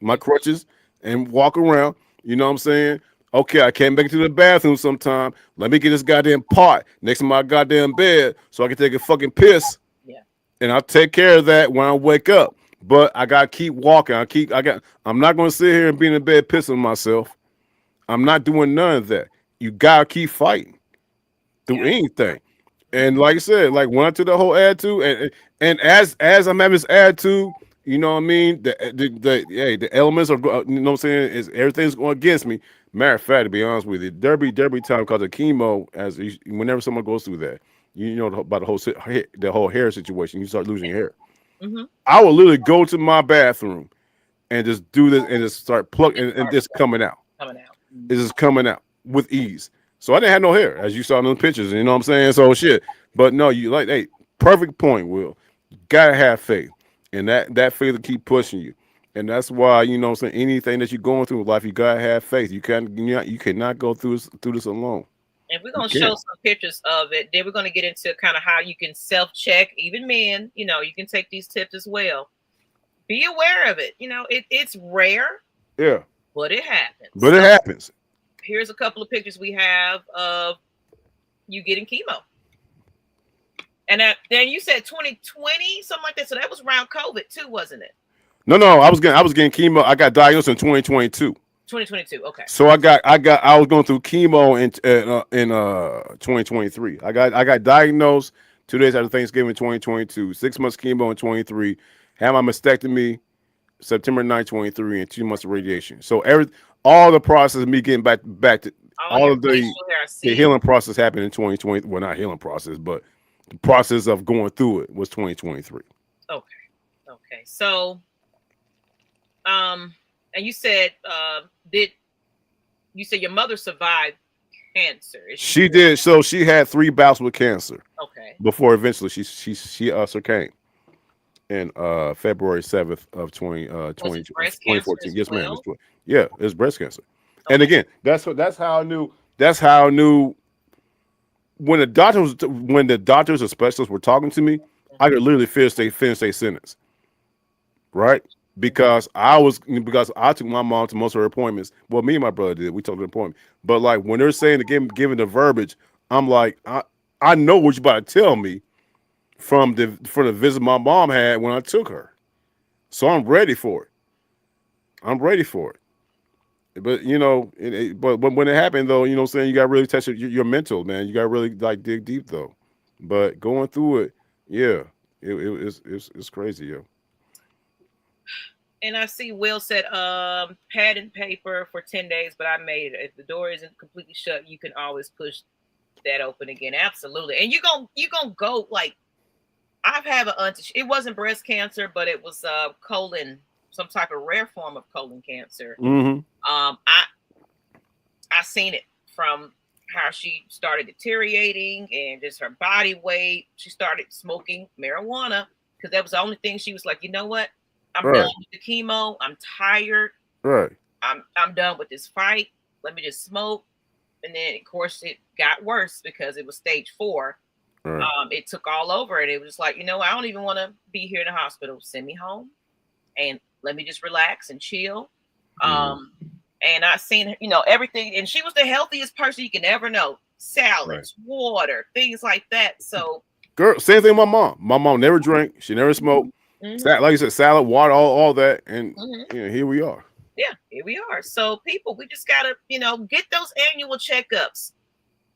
C: my crutches, and walk around. You know what I'm saying? Okay, I can't make it to the bathroom sometime. Let me get this goddamn pot next to my goddamn bed so I can take a fucking piss,
B: Yeah.
C: and I'll take care of that when I wake up. But I gotta keep walking. I'm not gonna sit here and be in the bed pissing myself. I'm not doing none of that. You gotta keep fighting through
B: Yeah.
C: anything. And like I said, like when I took the whole attitude, and as I'm having this attitude, you know what I mean? The elements are, you know what I'm saying, is everything's going against me. Matter of fact, to be honest with you, derby time because of chemo, whenever someone goes through that, you know about the whole hair situation, you start losing your hair.
B: Mm-hmm.
C: I would literally go to my bathroom and just do this and just start plucking and just coming out.
B: Coming out. Mm-hmm.
C: It's just coming out with ease. So I didn't have no hair, as you saw in the pictures. You know what I'm saying? So shit. But no, you like, hey, perfect point, Will. You gotta have faith, and that faith will keep pushing you. And that's why, you know what I'm saying, anything that you're going through in life, you gotta have faith. You cannot go through this alone.
B: And we're going to show some pictures of it. Then we're going to get into kind of how you can self-check. Even men, you know, you can take these tips as well. Be aware of it. You know, it's rare.
C: Yeah.
B: But it happens.
C: It happens.
B: Here's a couple of pictures we have of you getting chemo. And then you said 2020, something like that. So that was around COVID too, wasn't it?
C: No, I was getting chemo. I got diagnosed in 2022.
B: 2022, okay.
C: So I was going through chemo in 2023. I got diagnosed 2 days after Thanksgiving 2022. 6 months chemo in 23. Had my mastectomy September 9, 23, and 2 months of radiation. So all the process of me getting back to all of the healing process happened in 2020. Well, not healing process, but the process of going through it was 2023.
B: Okay. So, and you said, you said your mother survived cancer?
C: She did. So she had 3 bouts with cancer.
B: Okay.
C: Before eventually she succumbed in February 7th of 2014. Yes, ma'am. Yeah, it's breast cancer. Okay. And again, that's how I knew. That's how I knew when the doctors or specialists were talking to me, I could literally finish their sentence. Right? Because I took my mom to most of her appointments. Well, me and my brother did. We took an appointment. But like when they're saying giving the verbiage, I'm like, I know what you're about to tell me from the visit my mom had when I took her. So I'm ready for it. But you know, but when it happened though, you know what I'm saying, you got to really touch your mental, man. You got to really like dig deep though. But going through it, yeah, it's crazy, yo.
B: And I see Will said pad and paper for 10 days, but I made it. If the door isn't completely shut, you can always push that open again. Absolutely. And you gonna go like, I've had it wasn't breast cancer, but it was colon, some type of rare form of colon cancer.
C: Mm-hmm.
B: I seen it from how she started deteriorating and just her body weight. She started smoking marijuana because that was the only thing she was like, you know what? I'm done with the chemo. I'm tired.
C: Right.
B: I'm done with this fight. Let me just smoke. And then of course it got worse because it was stage 4. Right. It took all over, and it was like, you know, I don't even want to be here in the hospital. Send me home and let me just relax and chill. And I seen, you know, everything, and she was the healthiest person you can ever know. Salads, water, things like that. So,
C: girl, same thing with my mom. My mom never drank. She never smoked. Mm-hmm. Like you said, salad, water, all that, and you know, here we are.
B: Yeah, here we are. So, people, we just gotta, you know, get those annual checkups.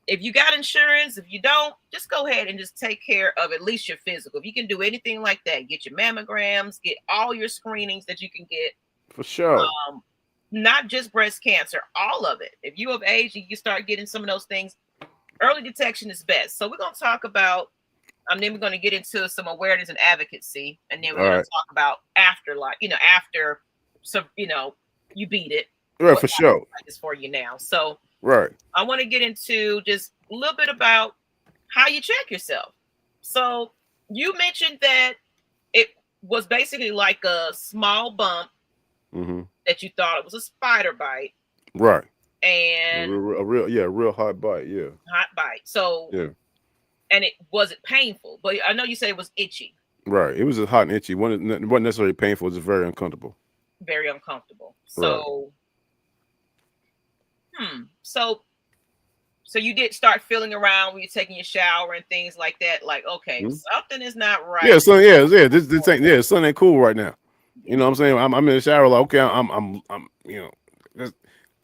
B: If you got insurance, if you don't, just go ahead and just take care of at least your physical. If you can do anything like that, get your mammograms, get all your screenings that you can get.
C: For sure.
B: Not just breast cancer, all of it. If you have age, you start getting some of those things. Early detection is best. So we're going to talk about, then we're going to get into some awareness and advocacy. And then we're going to talk about afterlife, you know, after, so, you know, you beat it.
C: Right, for sure.
B: It's for you now. So
C: right.
B: I want to get into just a little bit about how you check yourself. So you mentioned that it was basically like a small bump
C: Mm-hmm.
B: that you thought it was a spider bite
C: Right.
B: and
C: Real hot bite. Yeah.
B: hot bite. So,
C: Yeah.
B: and it wasn't painful, but I know you said it was itchy,
C: Right. It was just hot and itchy. It wasn't necessarily painful. It was just very uncomfortable.
B: very uncomfortable.
C: Right.
B: So, so you did start feeling around when you're taking your shower and things like that. Like, okay,
C: Mhm.
B: something is not right.
C: Yeah. So yeah. This ain't sun ain't cool right now.
B: Yeah.
C: You know what I'm saying? I'm in the shower like okay. I'm this,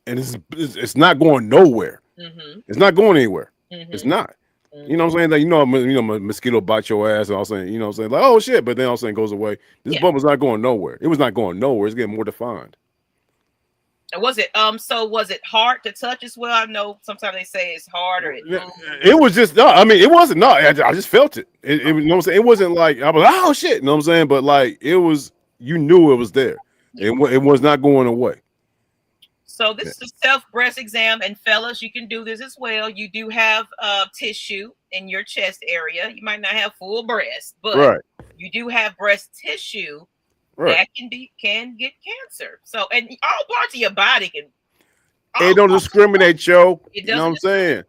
C: and it's not going nowhere.
B: Mm-hmm.
C: It's not going anywhere. It's
B: Mm-hmm.
C: not. You know what
B: Mm-hmm.
C: I'm saying? That mosquito bite your ass and all saying, you know what I'm saying? Like, oh shit, but then all of a sudden goes away. This
B: Yeah.
C: bump was not going nowhere. It was not going nowhere. It's getting more defined.
B: Was it so was it hard to touch as well? I know sometimes they say it's hard or it moves.
C: It was just no, I mean, it wasn't no, I just felt it. You know what I'm saying? It wasn't like I was like, oh shit, you know what I'm saying? But like it was you knew it was there.
B: Yeah.
C: It was not going away.
B: So this is a self breast exam, and fellas, you can do this as well. You do have tissue in your chest area. You might not have full breast, but
C: Right.
B: you do have breast tissue
C: Right.
B: that can get cancer. So, and all parts of your body can.
C: It don't discriminate, yo.
B: It
C: You know what I'm
B: doesn't.
C: saying?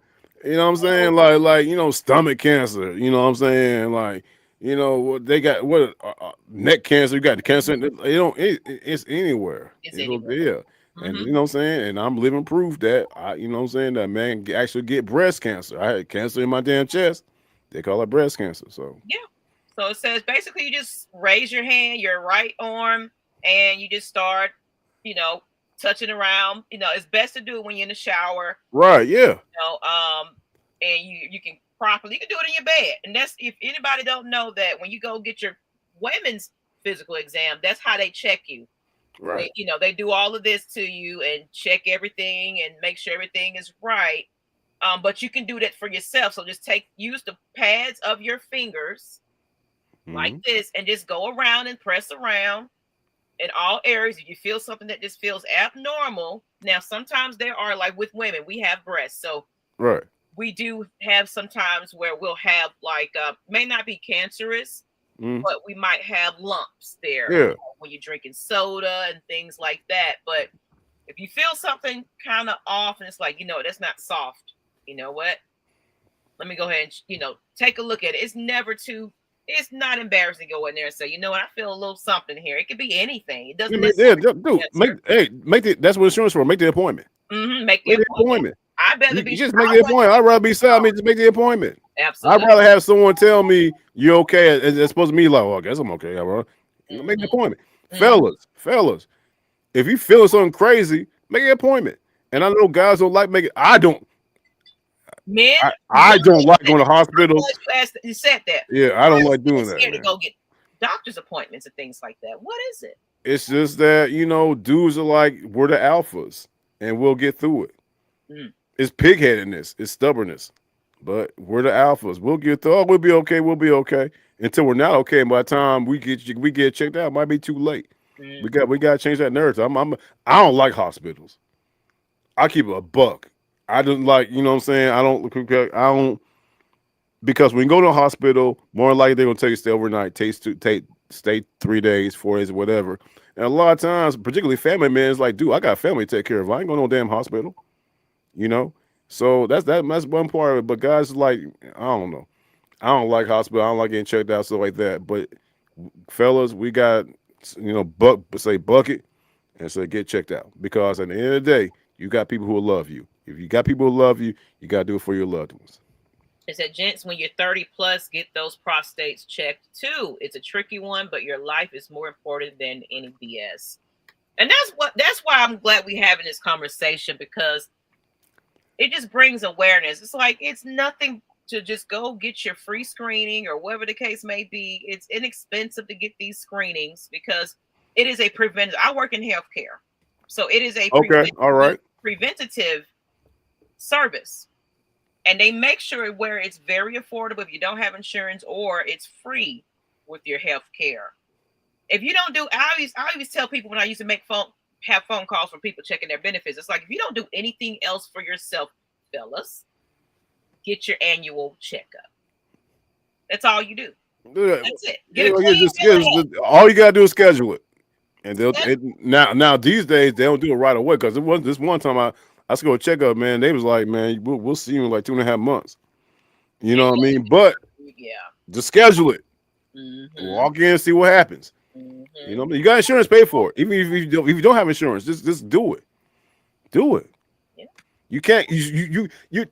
C: You know what I'm saying? Like stomach cancer. You know what I'm saying? Like they got what neck cancer. You got the cancer. It's anywhere.
B: It's
C: It'll
B: anywhere.
C: yeah. And you know what I'm saying? And I'm living proof that you know what I'm saying, that man actually get breast cancer. I had cancer in my damn chest. They call it breast cancer. So
B: Yeah. So it says basically you just raise your hand, your right arm, and you just start, touching around. It's best to do it when you're in the shower.
C: right, yeah.
B: And you can properly you can do it in your bed. And that's if anybody don't know that when you go get your women's physical exam, that's how they check you.
C: Right.
B: They do all of this to you and check everything and make sure everything is right. But you can do that for yourself. So just use the pads of your fingers like this and just go around and press around in all areas. If you feel something that just feels abnormal, now sometimes there are, like with women, we have breasts. So
C: Right.
B: we do have sometimes where we'll have may not be cancerous, but we might have lumps there
C: Yeah.
B: when you're drinking soda and things like that. But if you feel something kind of off and it's like, that's not soft, you know what? Let me go ahead and, take a look at it. It's not embarrassing to go in there and say, you know what, I feel a little something here. It could be anything. It doesn't necessarily
C: make it. That's what insurance for. Make the appointment.
B: Make the appointment. I better
C: You
B: be
C: just make the appointment. I'd rather be sad. I mean, just make the appointment.
B: Absolutely.
C: I'd rather have someone tell me you're okay. It's supposed to be like, well, I guess I'm okay. Make the appointment. Fellas, if you feeling something crazy, make an appointment. And I know guys don't like making. I don't.
B: Men,
C: I don't like going to hospitals.
B: You said that.
C: Yeah, I don't like doing that.
B: Scared to go get doctor's appointments and things like that. What is it?
C: It's just that dudes are like, we're the alphas, and we'll get through it. It's pigheadedness, it's stubbornness, but we're the alphas. We'll get through. Oh, we'll be okay. We'll be okay until we're not okay. And by the time we get checked out, it might be too late. We got to change that narrative. I don't like hospitals. I keep a buck. I don't like, you know what I'm saying? I don't, because when you go to a hospital, more likely they're gonna tell you stay overnight, stay 3 days, 4 days, whatever. And a lot of times, particularly family men, is like, dude, I got a family to take care of. I ain't going to no damn hospital. So that's one part of it. But guys, like, I don't know. I don't like hospital. I don't like getting checked out, stuff like that. But fellas, we got, bucket and say get checked out, because at the end of the day, you got people who will love you. If you got people who love you, you got to do it for your loved ones.
B: It said, gents, when you're 30 plus, get those prostates checked too. It's a tricky one, but your life is more important than any BS. And that's why I'm glad we're having this conversation, because it just brings awareness. It's like, it's nothing to just go get your free screening or whatever the case may be. It's inexpensive to get these screenings because it is a preventative. I work in healthcare. So it is a preventative service. And they make sure where it's very affordable if you don't have insurance, or it's free with your health care. If you don't do, I always tell people when I used to have phone calls from people checking their benefits. It's like, if you don't do anything else for yourself, fellas, get your annual checkup. That's all you do.
C: Yeah,
B: That's it. Get a
C: yeah,
B: clean bill of health.
C: all you gotta do is schedule it, and
B: Schedule.
C: now these days they don't do it right away because it was this one time I was go check up, man. They was like, man, we'll see you in like 2.5 months. You know what I mean? But
B: Yeah.
C: just schedule it.
B: Mm-hmm.
C: Walk in, see what happens.
B: Mm-hmm.
C: You know what I mean? You got insurance, pay for it. Even if you don't have insurance, just do it. Do it.
B: Yeah.
C: You can't.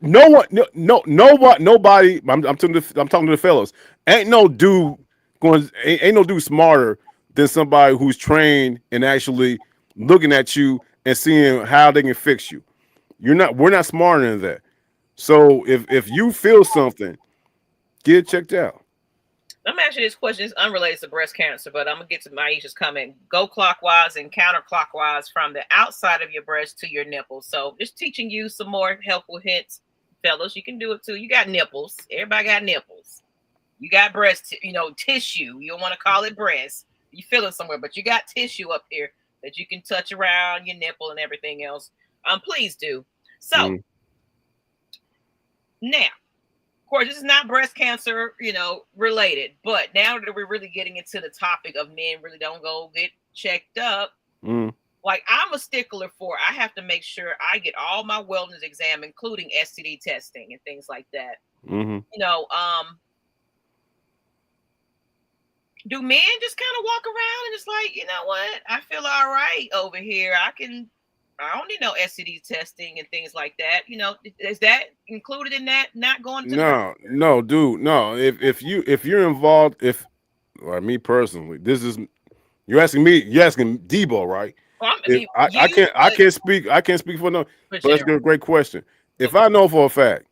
C: No one. Nobody. I'm talking to the fellows. Ain't no dude going. Ain't no dude smarter than somebody who's trained and actually looking at you and seeing how they can fix you. You're not. We're not smarter than that. So if you feel something, get it checked out.
B: I'm asking this question. It's unrelated to breast cancer, but I'm gonna get to Maisha's comment. Go clockwise and counterclockwise from the outside of your breast to your nipples. So just teaching you some more helpful hints, fellas. You can do it too. You got nipples. Everybody got nipples. You got breast, tissue. You don't want to call it breast. You feel it somewhere, but you got tissue up here that you can touch around your nipple and everything else. Please do. So now, of course, this is not breast cancer, related, but now that we're really getting into the topic of men really don't go get checked up, like I'm a stickler for, I have to make sure I get all my wellness exam, including STD testing and things like that. Do men just kind of walk around and just like, you know what, I feel all right over here. I don't need no STD testing and things like that. Is that included in that? Not going to
C: no, dude, no. If you're involved, or me personally, you're asking Debo, right?
B: Well,
C: I can't speak for no. But that's a great question. If I know for a fact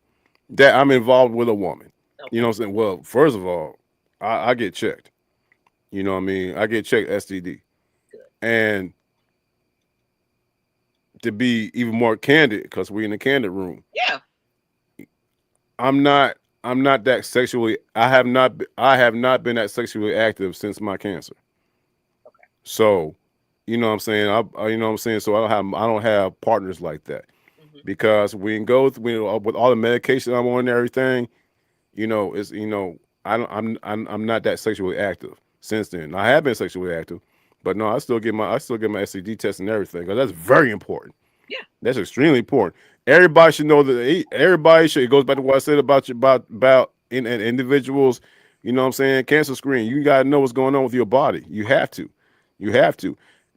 C: that I'm involved with a woman, you know what I'm saying? Well, first of all, I get checked. You know what I mean? I get checked STD, and to be even more candid, because we're in the candid room.
B: Yeah.
C: I'm not that sexually. I have not been that sexually active since my cancer.
B: Okay.
C: So, you know what I'm saying. You know what I'm saying. So I don't have partners like that, because we can go with all the medication I'm on and everything. I'm not that sexually active since then. I have been sexually active, but no, I still get my STD test and everything, because that's very important.
B: Yeah,
C: that's extremely important. Everybody should know that. Everybody should. It goes back to what I said about individuals. You know what I'm saying? Cancer screen. You got to know what's going on with your body. You have to.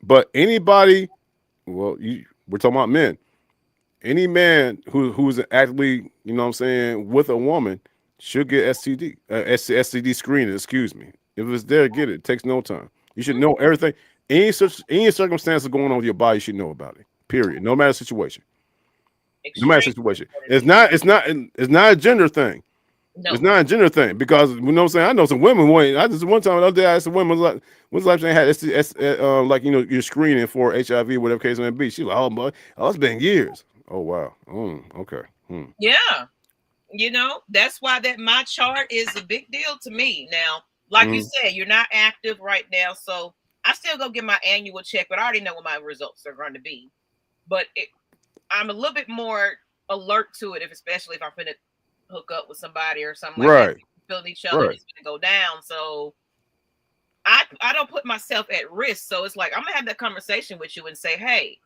C: But anybody, we're talking about men. Any man who's actively, you know what I'm saying, with a woman should get STD screening. Excuse me. If it's there, get it. It takes no time. You should know everything. Any circumstances going on with your body, you should know about it. Period. No matter the situation. No matter the situation. It's not a gender thing. No. It's not a gender thing, because you know what I'm saying. I know some women. I just one time the other day I asked a woman, like, when's the last time they had like you're screening for HIV, whatever case may be. She's like, oh, it's been years. Oh wow. Okay.
B: Yeah. That's why that my chart is a big deal to me. Now, like you said, you're not active right now, so I still go get my annual check, but I already know what my results are going to be. But I'm a little bit more alert to it, especially if I'm going to hook up with somebody or something like that. Feeling each other, it's going to go down. So I don't put myself at risk. So it's like, I'm going to have that conversation with you and say, hey,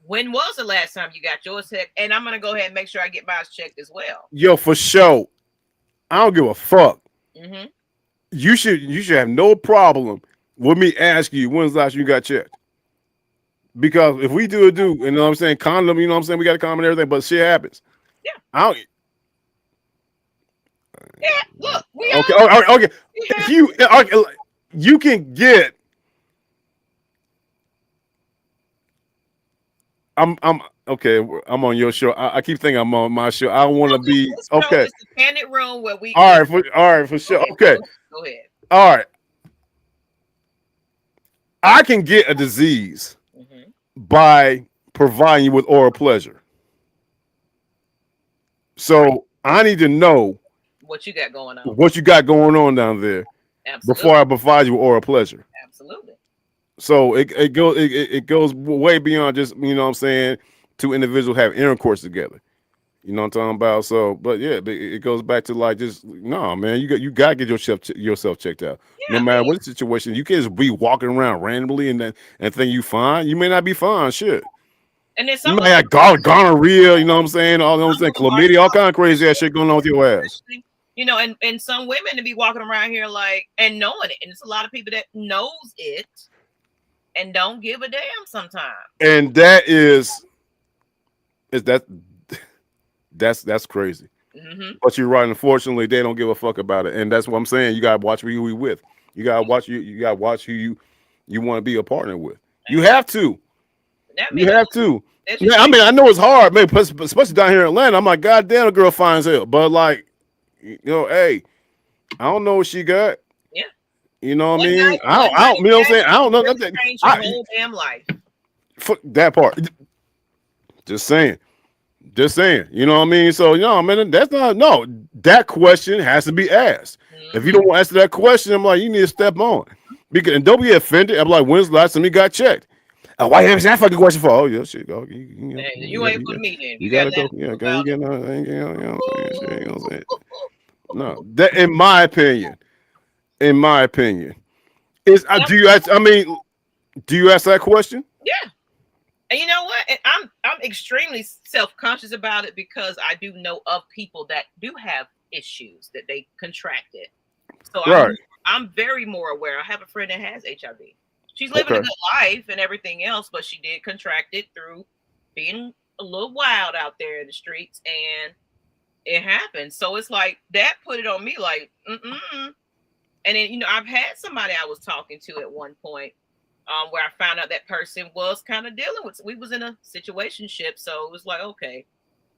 B: when was the last time you got yours checked? And I'm going to go ahead and make sure I get mine checked as well.
C: Yo, for sure. I don't give a fuck. You should have no problem with me asking you when's the last you got checked. Because if we do, you know what I'm saying, condom, you know what I'm saying, we got a condom and everything, but shit happens.
B: Yeah. Look,
C: okay. You can get. I'm okay. I'm on your show. I keep thinking I'm on my show. I want to be okay.
B: It's a candid room where we.
C: All right, for sure. Okay.
B: Go ahead.
C: All right. I can get a disease by providing you with oral pleasure. So I need to know
B: what you got going on.
C: What you got going on down there. Absolutely. Before I provide you with oral pleasure.
B: Absolutely.
C: So it goes way beyond just, you know what I'm saying, two individuals have intercourse together. You know what I'm talking about? So, but yeah, it goes back to like just no, man. You got to get yourself checked out.
B: Yeah,
C: No
B: I
C: matter
B: mean,
C: what the situation, you can't just be walking around randomly and think you fine. You may not be fine. Shit,
B: and then
C: you
B: some
C: may
B: of them,
C: have gonorrhea. You know what I'm saying? All I'm
B: some
C: saying,
B: of them are
C: chlamydia, all kind of crazy ass
B: self-conscious,
C: shit going on with your ass.
B: especially, you know, and some women to be walking around here like and knowing it, and it's a lot of people that knows it and don't give a damn sometimes.
C: And that is that's crazy.
B: Mm-hmm.
C: But you're right. Unfortunately, they don't give a fuck about it, and that's what I'm saying. You gotta watch who you with. You gotta watch who you want to be a partner with. You have to.
B: That
C: You
B: mean
C: have to.
B: that's
C: Yeah,
B: just
C: I
B: like
C: mean, I know it's hard, man, especially down here in Atlanta. I'm like, God damn, a girl fine as hell. But like, hey, I don't know what she got.
B: yeah.
C: You know what I
B: One
C: mean?
B: night, one
C: I
B: night
C: don't. You know what I'm
B: that
C: saying? I don't know
B: really
C: nothing.
B: changed your whole damn life.
C: Fuck that part. Just saying. Just saying. You know what I mean? So, you know, man, that's not no. That question has to be asked. If you
B: Mm-hmm.
C: don't want to answer that question, I'm like, you need to step on. Because and don't be offended. I'm like, when's the last time you got checked? Why you haven't that fucking question for? Oh yeah, shit. Go,
B: Hey, you ain't for me then.
C: you
B: You got
C: gotta
B: that
C: go. Yeah,
B: about.
C: you know what I'm saying? Shit, you know what I'm saying? No, that in my opinion, is do you ask? I mean, do you ask that question?
B: Yeah. And you know what? And I'm extremely self-conscious about it because I do know of people that do have issues that they contracted. So
C: Right.
B: I'm very more aware. I have a friend that has HIV. She's living a
C: Okay.
B: good life and everything else, but she did contract it through being a little wild out there in the streets, and it happened. So it's like that put it on me, like, mm-mm. And then I've had somebody I was talking to at one point, where I found out that person was kind of dealing with. We was in a situationship, so it was like, okay,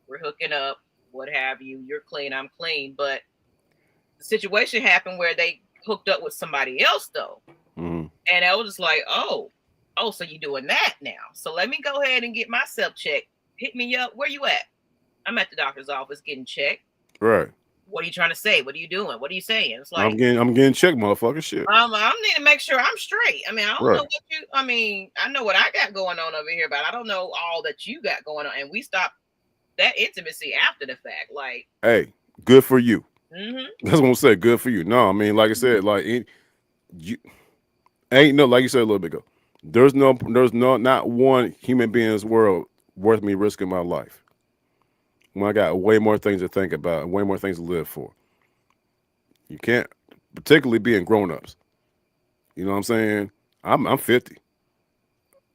B: we're hooking up, what have you. You're clean, I'm clean, but the situation happened where they hooked up with somebody else though,
C: Mm-hmm.
B: and I was just like, oh, so you doing that now? So let me go ahead and get myself checked. Hit me up. Where you at? I'm at the doctor's office getting checked.
C: Right.
B: What are you trying to say? What are you doing? What are you saying? It's like,
C: I'm getting checked, motherfucker. Shit.
B: I need to make sure I'm straight. I mean, I don't know
C: Right.
B: what I mean, I know what I got going on over here, but I don't know all that you got going on. And we stopped that intimacy after the fact. Like,
C: Hey, good for you.
B: mm-hmm.
C: That's what I'm saying. Good for you. No, I mean, like I said, like you ain't no, like you said a little bit ago. There's no, not one human being in this world worth me risking my life when I got way more things to think about and way more things to live for. You can't, particularly being grown ups. You know what I'm saying? I'm 50.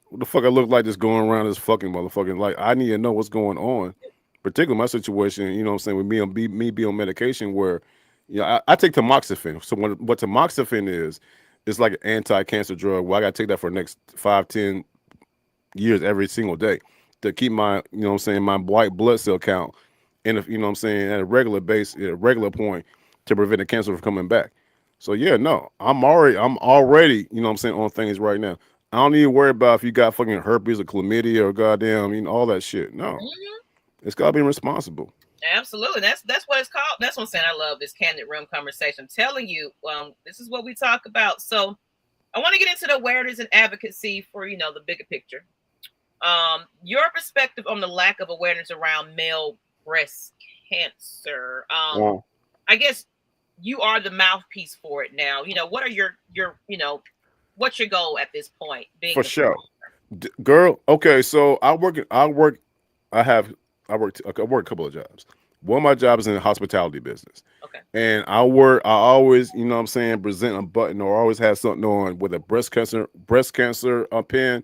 C: What the fuck I look like just going around this fucking motherfucking like I need to know what's going on. Particularly my situation, you know what I'm saying, with me being on medication where I take tamoxifen. So what tamoxifen is, it's like an anti-cancer drug. Well, I gotta take that for the next 5-10 years every single day to keep my, you know what I'm saying, my white blood cell count in a, you know what I'm saying, at a regular base, at a regular point to prevent the cancer from coming back. So yeah, no, I'm already, you know what I'm saying, on things right now. I don't need to worry about if you got fucking herpes or chlamydia or goddamn, all that shit. No,
B: Mm-hmm.
C: it's gotta be responsible.
B: Absolutely. That's what it's called. That's what I'm saying. I love this candid room conversation. I'm telling you, this is what we talk about. So I want to get into the awareness and advocacy for, the bigger picture. Your perspective on the lack of awareness around male breast cancer.
C: Well,
B: I guess you are the mouthpiece for it now. What are your what's your goal at this point? Being
C: for
B: the
C: sure, girl. Okay, so I have, I work a couple of jobs. One of my jobs is in the hospitality business.
B: okay.
C: And I always, you know what I'm saying, present a button or always have something on with a breast cancer pin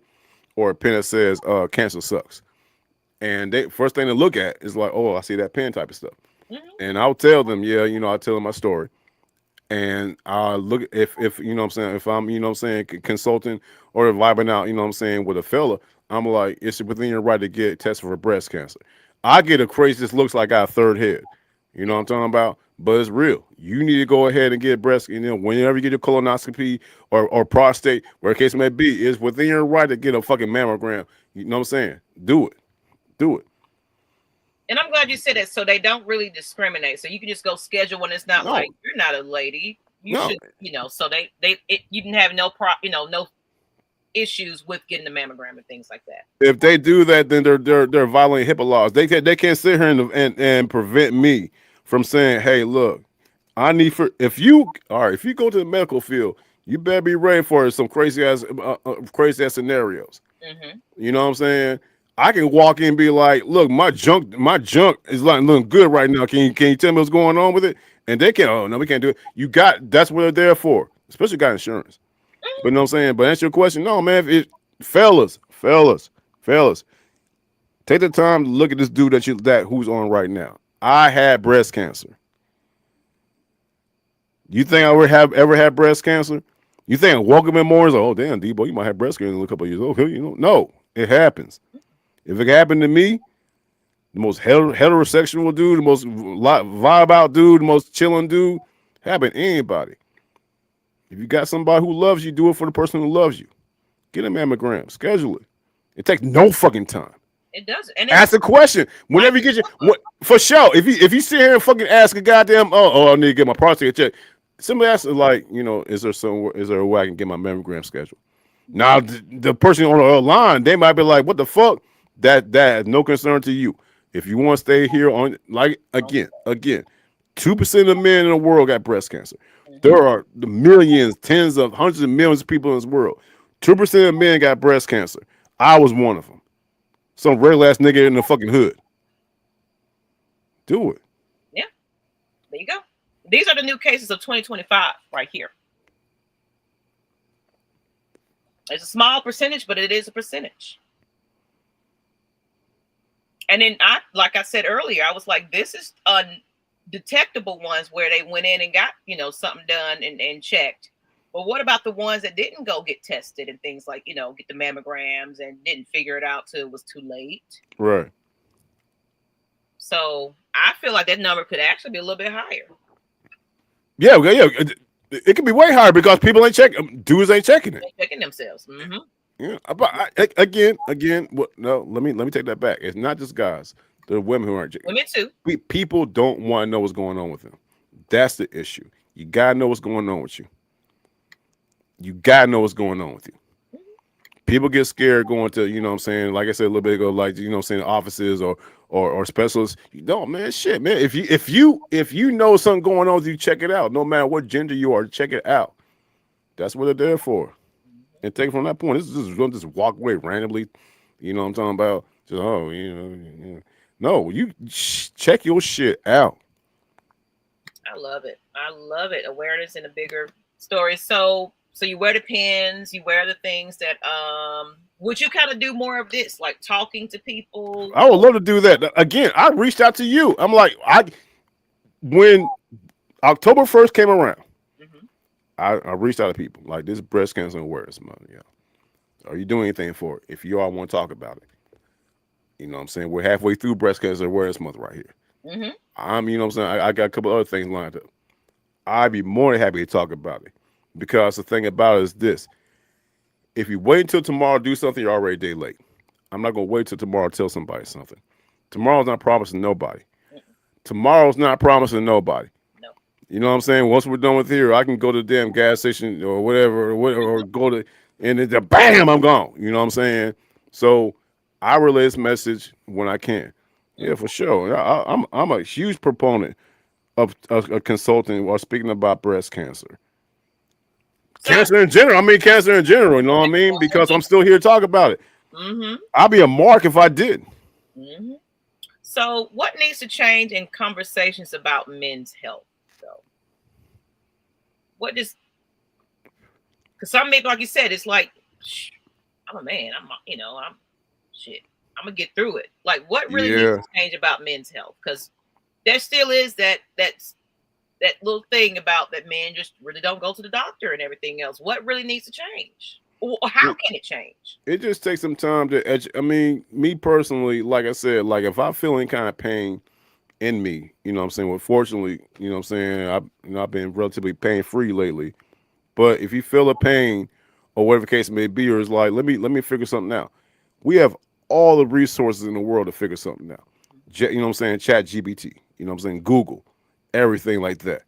C: or a pin that says cancer sucks. And they first thing to look at is like, oh, I see that pin type of stuff.
B: Mm-hmm.
C: And I'll tell them, yeah, I'll tell them my story. And I look if you know what I'm saying, if I'm, you know what I'm saying, consulting or vibing out, you know what I'm saying, with a fella, I'm like, it's within your right to get tested for breast cancer. I get a crazy, this looks like I got a third head. You know what I'm talking about? But it's real. You need to go ahead and get breast, whenever you get your colonoscopy or prostate, where the case may be, it's within your right to get a fucking mammogram. You know what I'm saying? Do it. Do it.
B: And I'm glad you said that. So they don't really discriminate. So you can just go schedule when it's not like
C: No,
B: you're not a lady. You
C: no.
B: should, so you didn't have no issues with getting the mammogram and things like that.
C: If they do that, then they're violating HIPAA laws. They can't sit here and prevent me from saying, hey, look, I need for if you go to the medical field, you better be ready for some crazy ass scenarios.
B: Mm-hmm.
C: You know what I'm saying? I can walk in and be like, look, my junk is like looking good right now. Can you tell me what's going on with it? And they can't. Oh no, we can't do it. That's what they're there for. Especially got insurance. But you know what I'm saying? But answer your question, no, man. Fellas, take the time to look at this dude who's on right now. I had breast cancer. You think I ever had breast cancer? You think I woke up in the morning, oh damn, Debo, you might have breast cancer in a couple of years old. You know, no, it happens. If it happened to me, the most heterosexual dude, the most vibe out dude, the most chilling dude, happened to anybody. If you got somebody who loves you, do it for the person who loves you. Get a mammogram, schedule it. It takes no fucking time.
B: It doesn't. And
C: ask a question whenever you get for sure. If you sit here and fucking ask a goddamn, I need to get my prostate checked. Simply ask, like, you know, is there a way I can get my mammogram scheduled? Now, the person on the line, they might be like, what the fuck? That has no concern to you. If you want to stay here on, like, again, 2% of men in the world got breast cancer. There are the millions, tens of hundreds of millions of people in this world. 2% of men got breast cancer. I was one of them. Some regular ass nigga in the fucking hood. Do it.
B: Yeah. There you go. These are the new cases of 2025 right here. It's a small percentage, but it is a percentage. And then like I said earlier, I was like, this is undetectable ones where they went in and got, you know, something done and checked. But what about the ones that didn't go get tested and things like, you know, get the mammograms and didn't figure it out till it was too late?
C: Right.
B: So I feel like that number could actually be a little bit higher.
C: Yeah. It could be way higher because people ain't checking. Dudes ain't checking it.
B: They're checking themselves. Mm-hmm.
C: Yeah. But again. No. Let me take that back. It's not just guys. There are women who aren't checking.
B: Women too.
C: People don't want to know what's going on with them. That's the issue. You gotta know what's going on with you. You gotta know what's going on with you. People get scared going to, you know what I'm saying, like I said a little bit ago, like, you know what I'm saying, offices or specialists. You don't, man, shit, man. If you know something going on with you, check it out. No matter what gender you are, check it out. That's what they're there for. And take it from that point. This is just don't walk away randomly. You know what I'm talking about? Just, no, you check your shit out.
B: I love it. Awareness in a bigger story. So you wear the pins, you wear the things that would you kind of do more of this, like talking to people?
C: I would love to do that. Again, I reached out to you. I'm like, when October 1st came around, I reached out to people like, this breast cancer awareness month. Yeah. Are you doing anything for it? If you all want to talk about it. You know what I'm saying? We're halfway through breast cancer awareness month right here. Mm-hmm. You know what I'm saying? I got a couple other things lined up. I'd be more than happy to talk about it. Because the thing about it is this. If you wait until tomorrow to do something, you're already a day late. I'm not going to wait till tomorrow to tell somebody something. Tomorrow's not promising nobody. Tomorrow's not promising nobody. No. You know what I'm saying? Once we're done with here, I can go to the damn gas station or whatever, or go to, and then bam, I'm gone. You know what I'm saying? So I relay this message when I can. Yeah, for sure. I'm a huge proponent of a consulting or speaking about breast cancer. Cancer in general. You know what I mean? Because I'm still here to talk about it. Mm-hmm. I'd be a mark if I did.
B: Mm-hmm. So what needs to change in conversations about men's health, though? Because some men, like you said, it's like, I'm a man. I'm going to get through it. Like, what really needs to change about men's health? Because there still is that little thing about that men just really don't go to the doctor and everything else. What really needs to change? Or how can it change?
C: It just takes some time to me personally, like I said, like if I feel any kind of pain in me, you know what I'm saying? Well, fortunately, you know what I'm saying, I've been relatively pain-free lately. But if you feel a pain or whatever the case may be, or it's like, let me figure something out. We have all the resources in the world to figure something out. You know what I'm saying? Chat GPT, you know what I'm saying? Google. Everything like that,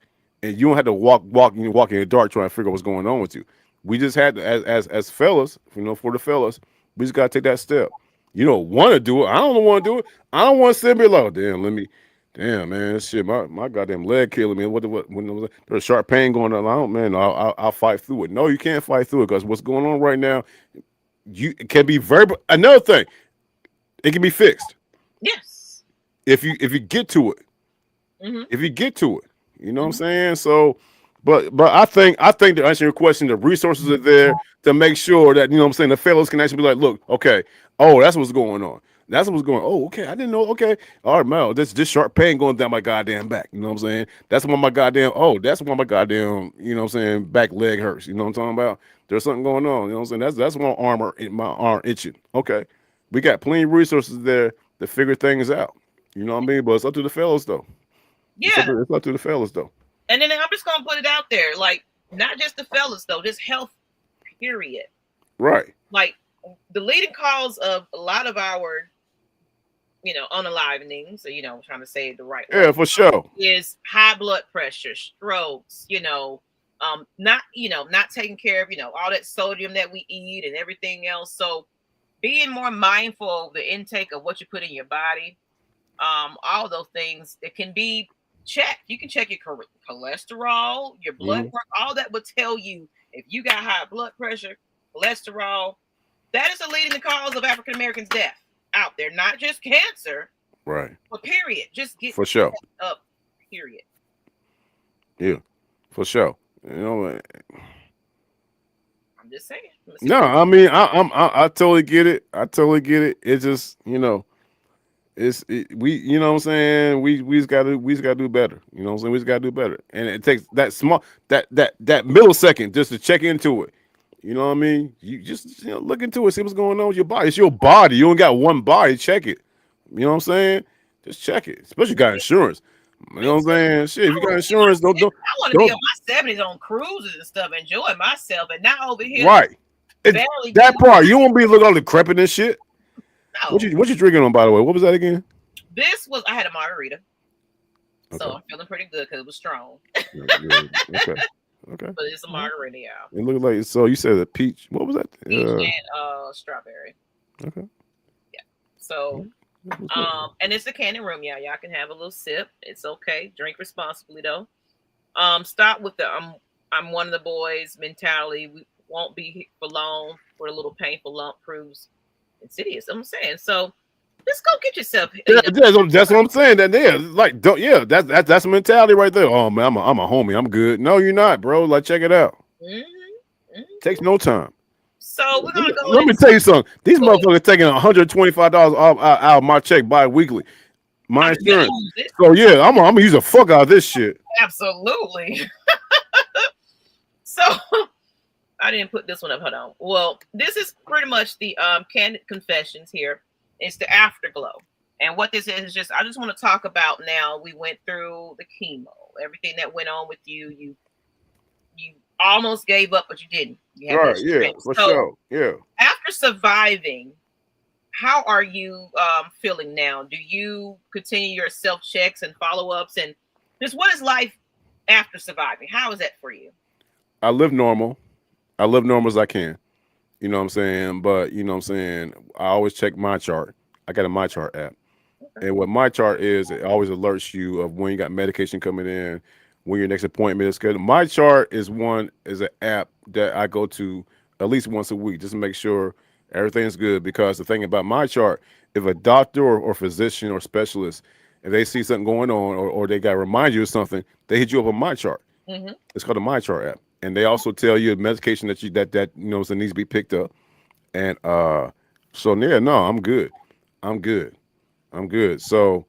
C: and you don't have to walk in the dark trying to figure out what's going on with you. We just had to, as fellas, for the fellas, we just gotta take that step. You don't want to do it. I don't want to do it. I don't want to sit and be like, oh, damn, man, shit, my goddamn leg killing me. What when there's sharp pain going on? I don't, man, I'll fight through it. No, you can't fight through it because what's going on right now, it can be very. Another thing, it can be fixed.
B: Yes.
C: If you get to it. If you get to it, you know what I'm saying? So, but I think to answer your question, the resources are there to make sure that, you know what I'm saying, the fellows can actually be like, look, okay, oh, that's what's going on. That's what's going on. Oh, okay, I didn't know. Okay, all right, man, this sharp pain going down my goddamn back. You know what I'm saying? That's why my goddamn, you know what I'm saying, back leg hurts. You know what I'm talking about? There's something going on. You know what I'm saying? That's my arm itching. Okay, we got plenty of resources there to figure things out. You know what I mean? But it's up to the fellows though.
B: Yeah,
C: it's up to the fellas though.
B: And then I'm just gonna put it out there, like not just the fellas though, just health, period.
C: Right.
B: Like the leading cause of a lot of our, unalivenings, or trying to say it the right way.
C: Yeah, for sure.
B: Is high blood pressure, strokes, not taking care of, all that sodium that we eat and everything else. So being more mindful of the intake of what you put in your body, all those things that can be checked. You can check your cholesterol, your blood work, all that would tell you if you got high blood pressure, cholesterol. That is a leading cause of African Americans' death out there, not just cancer.
C: Right.
B: But period. Just get
C: for sure
B: up. Period.
C: Yeah, for sure. I'm
B: just saying.
C: No, I mean I totally get it. It's just we you know what I'm saying, we just gotta do better. You know what I'm saying? We just gotta do better. And it takes that small that millisecond just to check into it. You know what I mean? You just look into it, see what's going on with your body. It's your body. You don't got one body. Check it. You know what I'm saying? Just check it. Especially if you got insurance. You know what I'm saying? Shit, if you got insurance, don't.
B: I want to be on my 70s on cruises and stuff, enjoying myself, and not over here.
C: Right. That part. You won't be looking all decrepit and shit. No. What you drinking on, by the way? What was that again?
B: I had a margarita. Okay. So I'm feeling pretty good because it was strong.
C: Okay.
B: But it's a margarita, y'all.
C: It looked like, so you said a peach. What was that?
B: Peach and strawberry.
C: Okay.
B: Yeah. So, and it's the Kandid Room, y'all. Y'all can have a little sip. It's okay. Drink responsibly, though. Stop with the I'm one of the boys mentality. We won't be here for long. For a little painful lump proves insidious. I'm saying. So just go get yourself.
C: That's what I'm saying. That's a mentality right there. Oh man, I'm a homie. I'm good. No, you're not, bro. Like, check it out. Takes no time.
B: So we're gonna go.
C: Let me tell you something. These motherfuckers taking $125 out of my check bi-weekly. My insurance. So yeah, I'm gonna use the fuck out of this shit.
B: Absolutely. So I didn't put this one up. Hold on. Well, this is pretty much the Kandid Confessions here. It's the afterglow. And what this is just, I just want to talk about now. We went through the chemo, everything that went on with you. You almost gave up, but you didn't. You
C: right, yeah, for sure. Yeah.
B: After surviving, how are you feeling now? Do you continue your self-checks and follow-ups? And just what is life after surviving? How is that for you?
C: I live normal. I live normal as I can. You know what I'm saying? But you know what I'm saying, I always check my chart. I got a my chart app. Okay. And what my chart is, it always alerts you of when you got medication coming in, when your next appointment is scheduled. My chart is an app that I go to at least once a week just to make sure everything's good. Because the thing about my chart, if a doctor or physician or specialist, if they see something going on or they got to remind you of something, they hit you up on my chart. Mm-hmm. It's called the my chart app. And they also tell you medication that that needs to be picked up. And so yeah, no, I'm good. So,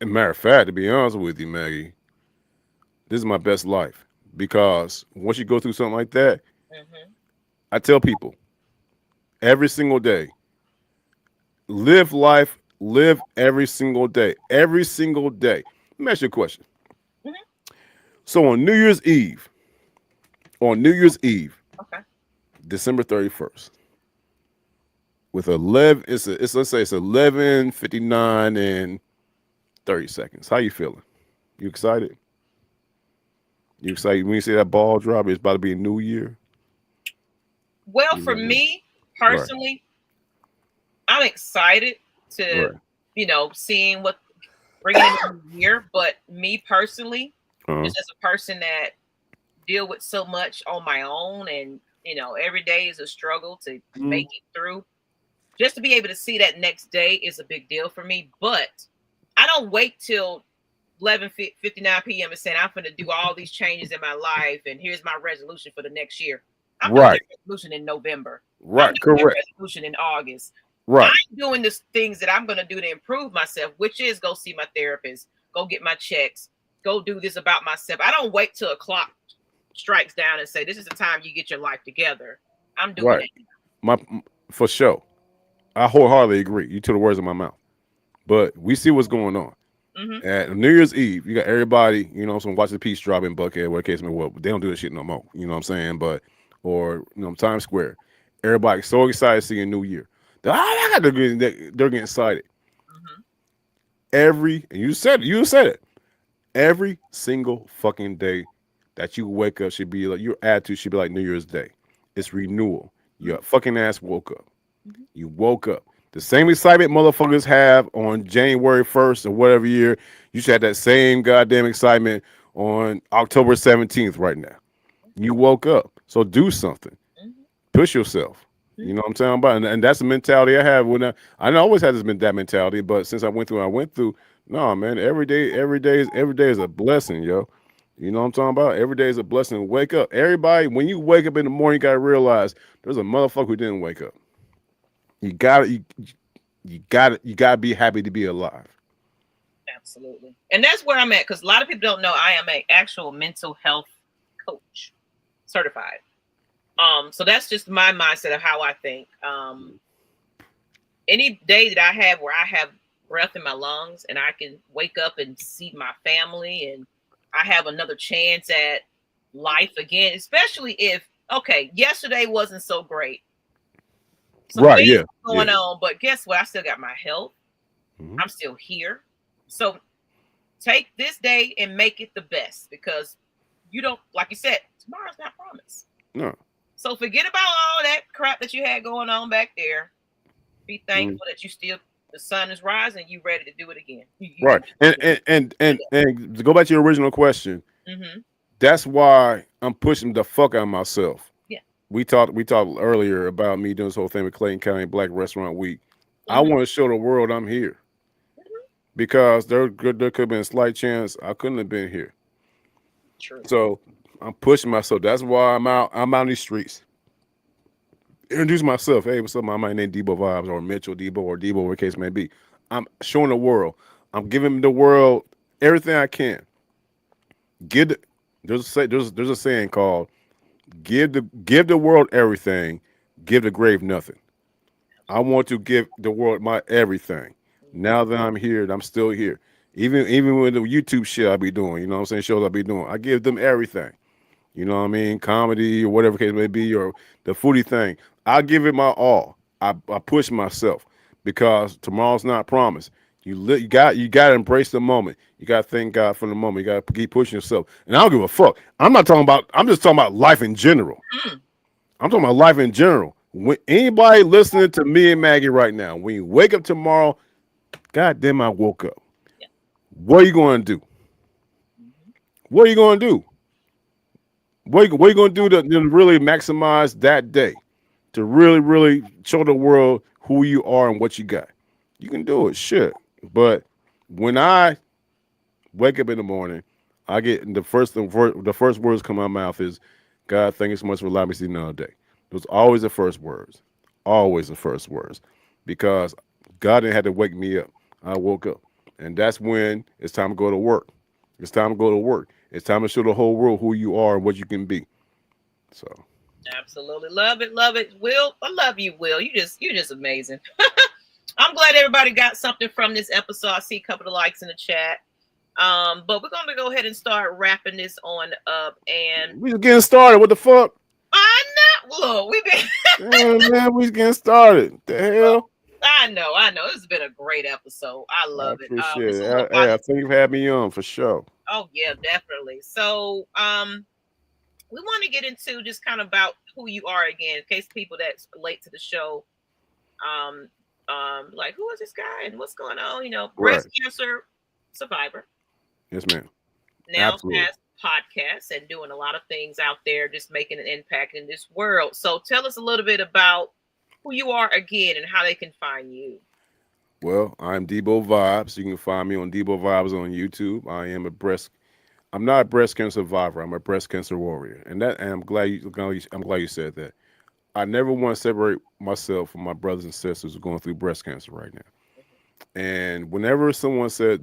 C: as a matter of fact, to be honest with you, Maggie, this is my best life. Because once you go through something like that, I tell people every single day, live life, live every single day. Every single day. Let me ask you a question. So on New Year's Eve,
B: okay,
C: December 31st, with 11, let's say it's 11:59 and 30 seconds. How you feeling? You excited? You say when you say that ball drop, it's about to be a new year.
B: Well,
C: You
B: for
C: know,
B: me
C: right,
B: personally, I'm excited to,
C: right.
B: seeing what bringing in a new year. But me personally,
C: Uh-huh.
B: just as a person that deal with so much on my own, and every day is a struggle to
C: Mm.
B: make it through. Just to be able to see that next day is a big deal for me. But I don't wait till 11:59 p.m. and saying I'm going to do all these changes in my life, and here's my resolution for the next year. I'm doing
C: Right,
B: that resolution in November. I'm
C: right,
B: doing that
C: correct,
B: resolution in August.
C: right,
B: I'm doing the things that I'm going to do to improve myself, which is go see my therapist, go get my checks, go do this about myself. I don't wait till a clock strikes down and say, this is the time you get your life together. I'm doing
C: right.
B: it.
C: My for sure. I wholeheartedly agree. You took the words in my mouth. But we see what's going on.
B: Mm-hmm.
C: At New Year's Eve, you got everybody, some watch the peace drop in Buckhead, where case may well, they don't do this shit no more. You know what I'm saying? But or Times Square, everybody's so excited to see a new year. They're getting excited.
B: Mm-hmm.
C: And you said it. Every single fucking day that you wake up should be like your attitude should be like New Year's Day. It's renewal. Your fucking ass woke up.
B: Mm-hmm.
C: You woke up. The same excitement motherfuckers have on January 1st or whatever year, you should have that same goddamn excitement on October 17th right now. You woke up. So do something.
B: Mm-hmm.
C: Push yourself. You
B: Mm-hmm.
C: know what I'm saying about? And that's the mentality I have when I always had that mentality, but since I went through, no man, every day is a blessing, yo. You know what I'm talking about? Every day is a blessing. Wake up. Everybody, when you wake up in the morning, you gotta realize there's a motherfucker who didn't wake up. You gotta you gotta be happy to be alive.
B: Absolutely. And that's where I'm at, because a lot of people don't know I am a actual mental health coach, certified. So that's just my mindset of how I think. Any day that I have where I have breath in my lungs and I can wake up and see my family, and I have another chance at life again, especially if, okay, yesterday wasn't so great. Some
C: Right,
B: things
C: yeah.
B: going
C: Yeah.
B: on, but guess what? I still got my health.
C: Hmm.
B: I'm still here. So take this day and make it the best, because you don't, like you said, tomorrow's not promised.
C: No.
B: So forget about all that crap that you had going on back there. Be
C: Mhm.
B: thankful that the sun is rising, you ready to do it again.
C: Right. And to go back to your original question,
B: Mm-hmm.
C: that's why I'm pushing the fuck out of myself.
B: Yeah.
C: We talked earlier about me doing this whole thing with Clayton County Black Restaurant Week. I
B: Mm-hmm.
C: want to show the world I'm here because there could have been a slight chance I couldn't have been here.
B: True.
C: So I'm pushing myself. That's why I'm out. I'm out in these streets. Introduce myself. Hey, what's up? My name Debo Vibes or Mitchell Debo or Debo, whatever the case may be. I'm showing the world. I'm giving the world everything I can. Give the, there's a saying called give the world everything, give the grave nothing. I want to give the world my everything. Now that I'm here, I'm still here. Even with the YouTube shit I be doing, you know what I'm saying, shows I be doing, I give them everything. You know what I mean? Comedy or whatever case may be, or the foodie thing. I give it my all. I push myself because tomorrow's not promised. You got to embrace the moment. You got to thank God for the moment. You got to keep pushing yourself. And I don't give a fuck. I'm just talking about life in general.
B: Mm.
C: I'm talking about life in general. When anybody listening to me and Maggie right now, when you wake up tomorrow, God damn, I woke up.
B: Yeah.
C: What are you going to do?
B: Mm-hmm.
C: What are you going to do? What are you going to do to really maximize that day? To really, really show the world who you are and what you got. You can do it, shit. But when I wake up in the morning, I get the first words come out of my mouth is, God, thank you so much for allowing me to see another day. Those always the first words. Always the first words. Because God didn't have to wake me up. I woke up. And that's when it's time to go to work. It's time to go to work. It's time to show the whole world who you are and what you can be. So
B: Absolutely. Love it. Love it. Will, I love you, Will. You're just amazing. I'm glad everybody got something from this episode. I see a couple of likes in the chat. But we're gonna go ahead and start wrapping this on up. And
C: we just getting started. What the fuck?
B: I know, look, we've been
C: Man, we just getting started. The
B: look,
C: hell?
B: I know. This has been a great episode. I
C: I
B: love it.
C: appreciate
B: It's
C: it.
B: a little
C: Hey,
B: positive.
C: I think you've had me on for sure.
B: Oh yeah, definitely. So we want to get into just kind of about who you are again, in case people that's late to the show, um, like who is this guy and what's going on? You know,
C: Right.
B: breast cancer survivor,
C: Yes, ma'am.
B: now
C: Absolutely.
B: has podcasts and doing a lot of things out there, just making an impact in this world. So tell us a little bit about who you are again and how they can find you.
C: Well, I'm Debo Vibes. You can find me on Debo Vibes on YouTube. I'm not a breast cancer survivor. I'm a breast cancer warrior, and I'm glad you said that. I never want to separate myself from my brothers and sisters who are going through breast cancer right now. And whenever someone said,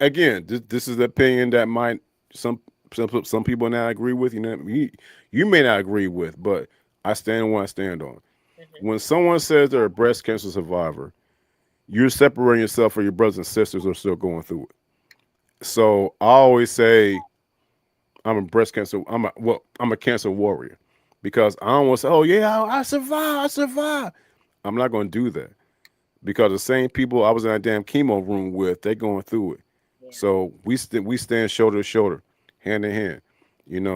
C: again, this is the opinion that might some some people not agree with. You may not agree with, but I stand on what I stand on.
B: Mm-hmm.
C: When someone says they're a breast cancer survivor, you're separating yourself from your brothers and sisters who are still going through it. So I always say I'm a breast cancer. I'm a cancer warrior because I don't want to say, oh yeah, I survived. I survived. I'm not going to do that because the same people I was in that damn chemo room with, they're going through it.
B: Yeah.
C: So we stand shoulder to shoulder, hand in hand.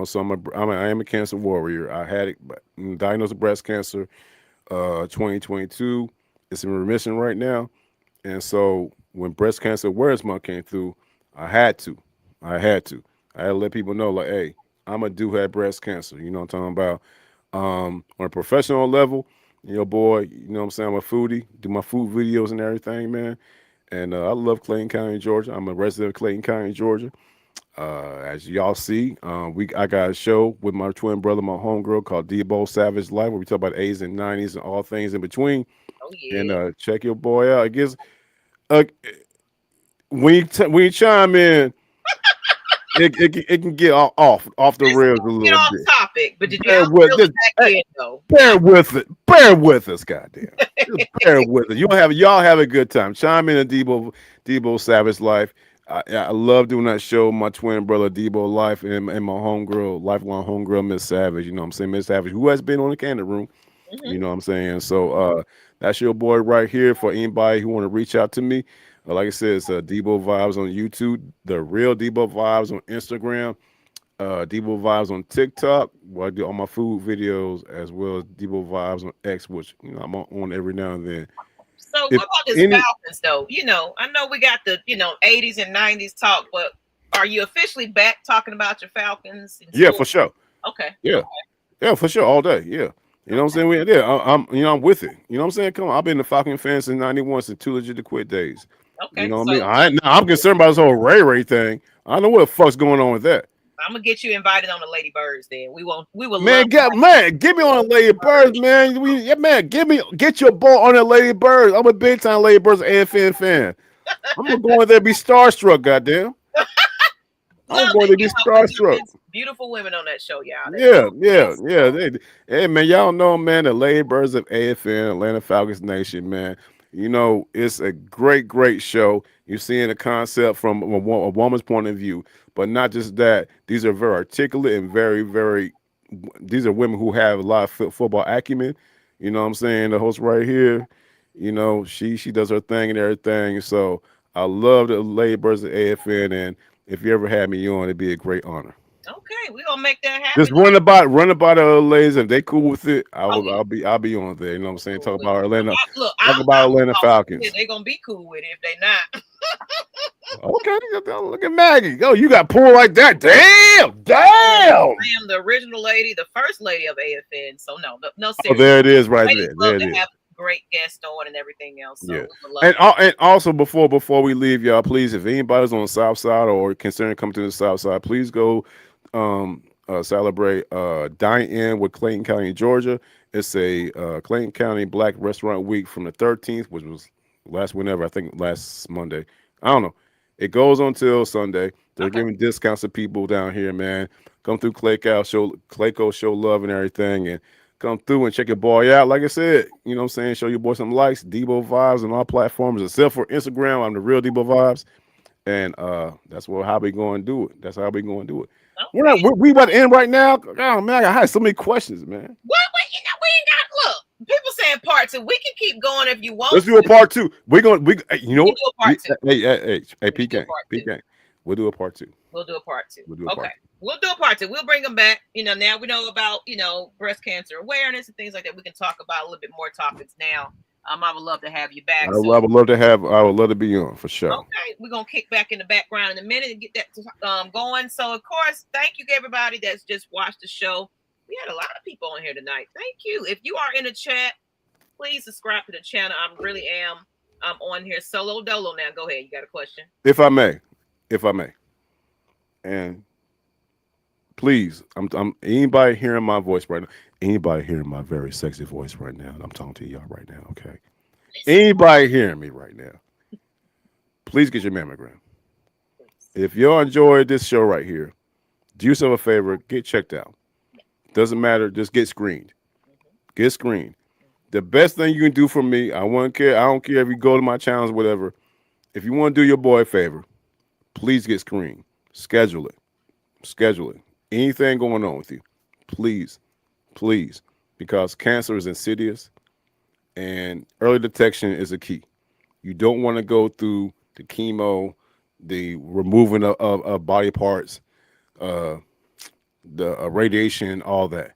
C: So I am a cancer warrior. I had it diagnosed with breast cancer, 2022. It's in remission right now. And so when breast cancer awareness month came through, I had to. I had to. I had to let people know, like, hey, I'm a dude who had breast cancer. You know what I'm talking about? On a professional level, boy, you know what I'm saying? I'm a foodie, do my food videos and everything, man. And I love Clayton County, Georgia. I'm a resident of Clayton County, Georgia. As y'all see, I got a show with my twin brother, my homegirl, called Debo Savage Life, where we talk about 80s and 90s and all things in between.
B: Oh
C: And
B: yeah.
C: check your boy out. It gets uh, when you chime in, it can get off the
B: Let's
C: rails a
B: get
C: little
B: off
C: bit.
B: topic, but did
C: Bear
B: y'all
C: with
B: reel it
C: this.
B: back in though?
C: Bear with it. Bear with us, goddamn. Just bear with us. Y'all have a good time. Chime in Debo Savage Life. I love doing that show. My twin brother Debo Life and my homegirl, lifelong homegirl Miss Savage. You know what I'm saying? Miss Savage, who has been on the Kandid Room. You
B: Mm-hmm.
C: know what I'm saying? So that's your boy right here for anybody who want to reach out to me. Like I said, it's Debo Vibes on YouTube, the real Debo Vibes on Instagram, Debo Vibes on TikTok, where I do all my food videos, as well as Debo Vibes on X, which I'm on every now and then.
B: So
C: If
B: what about this
C: any,
B: Falcons though? I know we got the 80s and 90s talk, but are you officially back talking about your Falcons in
C: yeah,
B: school?
C: for sure.
B: Okay.
C: Yeah, yeah, for sure, all day. Yeah, you know what I'm
B: Okay.
C: saying? Yeah, I'm with it. You know what I'm saying? Come on, I've been a Falcon fan since '91, since Too Legit to Quit days. You
B: Okay.
C: know what I mean?
B: So
C: I'm concerned about this whole Ray thing. I don't know what the fuck's going on with that.
B: I'm gonna get you invited on the Lady Birds. Then we will love
C: Man, get me on the Lady Birds,
B: birds.
C: man. Man, get your boy on the Lady Birds. I'm a big time Lady Birds AFN fan. I'm gonna go in there and be starstruck, goddamn. I'm
B: Love
C: going
B: it.
C: to be starstruck.
B: It's beautiful women on that show, y'all. That's
C: Yeah, yeah,
B: yes.
C: yeah. Hey, man, y'all know, man, the Lady Birds of AFN, Atlanta Falcons Nation, man. It's a great, great show. You're seeing the concept from a woman's point of view, but not just that. These are very articulate and very, very. These are women who have a lot of football acumen. You know what I'm saying? The host right here, she does her thing and everything. So I love the Lady Birds of AFN, and if you ever had me on, it'd be a great honor.
B: Okay, we're gonna make that
C: Just
B: happen.
C: run about the other ladies. If they cool with it,
B: Oh yeah,
C: I'll be on there. You know what I'm
B: I'm
C: saying?
B: cool with it. Look,
C: Talk
B: I'm
C: about Atlanta Falcons.
B: they're gonna be cool with it if they not.
C: Okay, look at Maggie. Oh, you got pulled like that. Damn, damn.
B: I am the original lady, the first lady of AFN. So no,
C: Oh,
B: seriously.
C: there it is, right
B: Ladies
C: there. There
B: love
C: it
B: to
C: is.
B: have great guests on and everything else. So
C: Yeah,
B: we would love to.
C: and also before we leave, y'all, please, if anybody's on the South Side or considering coming to the South Side, please go celebrate Dine In with Clayton County, Georgia. It's a Clayton County Black Restaurant Week from the 13th, which was I think last Monday. I don't know. It goes on till Sunday. They're
B: Okay.
C: giving discounts to people down here, man. Come through Clayco, show love and everything, and come through and check your boy out. Like I said, you know what I'm saying? Show your boy some likes, Debo Vibes on all platforms, except for Instagram. I'm the real Debo Vibes. And that's how we going to do it. That's how we going to do it.
B: Okay.
C: We about to end right now. Oh man, I had so many questions, man.
B: What? We ain't got look. People saying part two. We can keep going if you want
C: Let's
B: to.
C: do a part two. We're going. We you
B: We
C: know
B: can
C: what?
B: do a part two.
C: Hey,
B: We
C: P
B: can do a
C: Gang,
B: part
C: P
B: two.
C: Gang. We'll do a part 2.
B: We'll do a part 2.
C: We'll do a
B: Okay.
C: part 2.
B: We'll do a part 2. We'll bring them back. Now we know about, breast cancer awareness and things like that. We can talk about a little bit more topics now. I would love to have you back.
C: I would love to be on for sure.
B: Okay. We're going to kick back in the background in a minute and get that going. So, of course, thank you, everybody that's just watched the show. We had a lot of people on here tonight. Thank you. If you are in the chat, please subscribe to the channel. I really am. I'm on here solo dolo now. Go ahead. You got a question?
C: If I may. And please, I'm anybody hearing my voice right now, anybody hearing my very sexy voice right now, and I'm talking to y'all right now, okay? Anybody hearing me right now, please get your mammogram. If y'all enjoyed this show right here, do yourself a favor, get checked out. Doesn't matter, just get screened. Get screened. The best thing you can do for me, I don't care if you go to my channels, whatever. If you want to do your boy a favor, please get screened. Schedule it. Anything going on with you, please, because cancer is insidious and early detection is a key. You don't want to go through the chemo, the removing of body parts, the radiation, all that.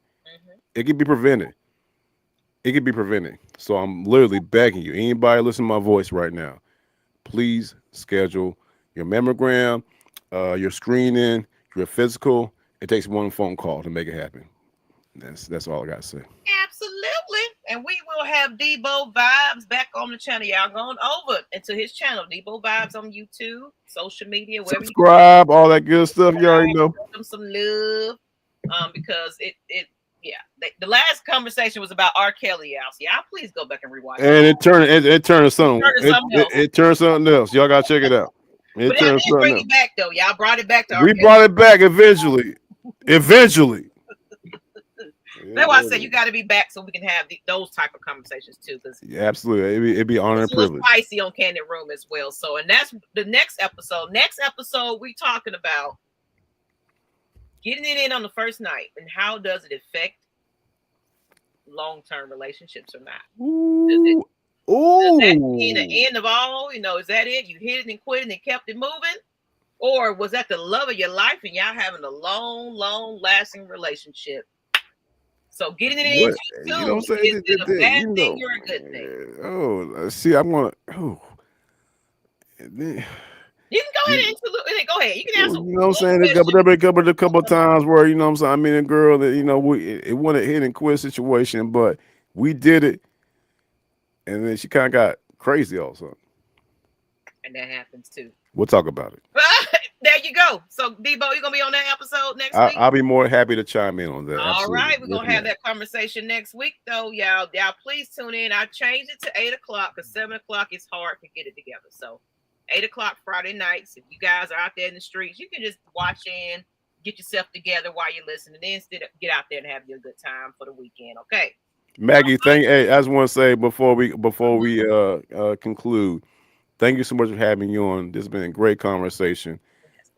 C: It can be prevented. So I'm literally begging you, anybody listening to my voice right now, please schedule your mammogram, your screening, your physical. It takes one phone call to make it happen. That's all I got to say.
B: Absolutely. And we will have Debo Vibes back on the channel. Y'all going over into his channel, Debo Vibes on YouTube, social media, wherever
C: subscribe, all that good stuff. You already know.
B: Give them some love. Because the last conversation was about R. Kelly, y'all. So y'all please go back and rewatch it.
C: And it turned something. It turned something else. Y'all gotta check it out.
B: But y'all didn't bring it back though. Y'all brought it back to R.
C: We brought it back eventually.
B: That's why I said you got to be back so we can have those type of conversations too. Because
C: absolutely, it'd be honor and privilege.
B: Spicy on Kandid Room as well. So, and that's the next episode. Next episode, we talking about getting it in on the first night and how does it affect long-term relationships or not? Does that mean the end of all? Is that it? You hit it and quit it and kept it moving? Or was that the love of your life and y'all having a long lasting relationship? So getting it in too. Is it a bad thing or a good thing?
C: Oh, see, I'm gonna. Oh,
B: you can go ahead and go ahead. You can answer.
C: You know what I'm saying? There's a couple of times where I mean a girl that it wasn't a hit and quit situation, but we did it, and then she kind of got crazy all of a sudden.
B: And that happens too.
C: We'll talk about it.
B: There you go. So, Debo, you're going to be on that episode next week?
C: I'll be more happy to chime in on that.
B: All
C: absolutely.
B: right. We're going to have that conversation next week, though. Y'all please tune in. I changed it to 8 o'clock because 7 o'clock is hard to get it together. So, 8 o'clock Friday nights. If you guys are out there in the streets, you can just watch in, get yourself together while you're listening. Then get out there and have your good time for the weekend. Okay.
C: Maggie, I just want to say before we conclude, thank you so much for having you on. This has been a great conversation.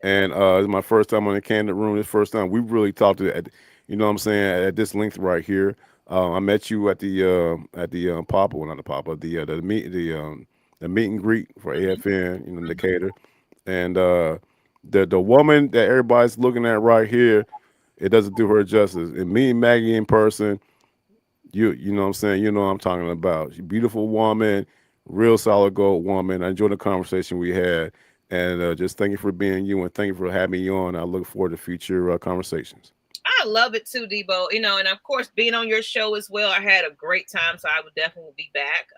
C: And it's my first time on the Kandid Room. This first time we really talked to at this length right here. I met you at the meet and greet for AFN, Decatur, and the woman that everybody's looking at right here, it doesn't do her justice. And me and Maggie in person, you know what I'm saying, what I'm talking about. She's a beautiful woman, real solid gold woman. I enjoyed the conversation we had. And just thank you for being you, and thank you for having me on. I look forward to future conversations.
B: I love it too, Debo. And of course, being on your show as well, I had a great time. So I would definitely be back.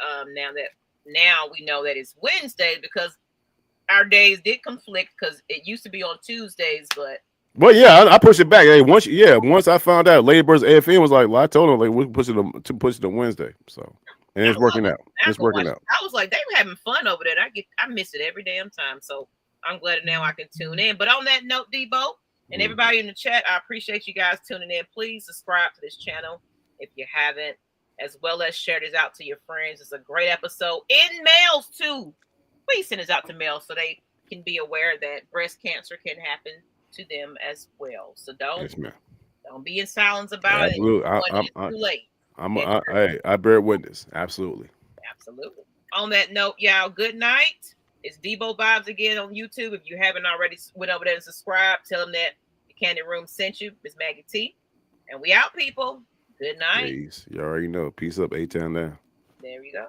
B: Now we know that it's Wednesday because our days did conflict because it used to be on Tuesdays, but.
C: Well, yeah, I pushed it back. Hey, once I found out, Lady Birds AFN was like, well, I told them we push it to Wednesday. So. And it's working out. It's working out.
B: I was like, they were having fun over there. I miss it every damn time. So I'm glad now I can tune in. But on that note, Debo, and everybody in the chat, I appreciate you guys tuning in. Please subscribe to this channel if you haven't, as well as share this out to your friends. It's a great episode. In males too. Please send this out to males so they can be aware that breast cancer can happen to them as well. So don't be in silence about it. It's too late.
C: I bear witness. Absolutely.
B: On that note, y'all, good night. It's Debo Vibes again on YouTube. If you haven't already went over there and subscribed, tell them that the Kandid Room sent you. Miss Maggie T. And we out, people. Good night.
C: Peace. You already know. Peace up, A-Town down.
B: There we go.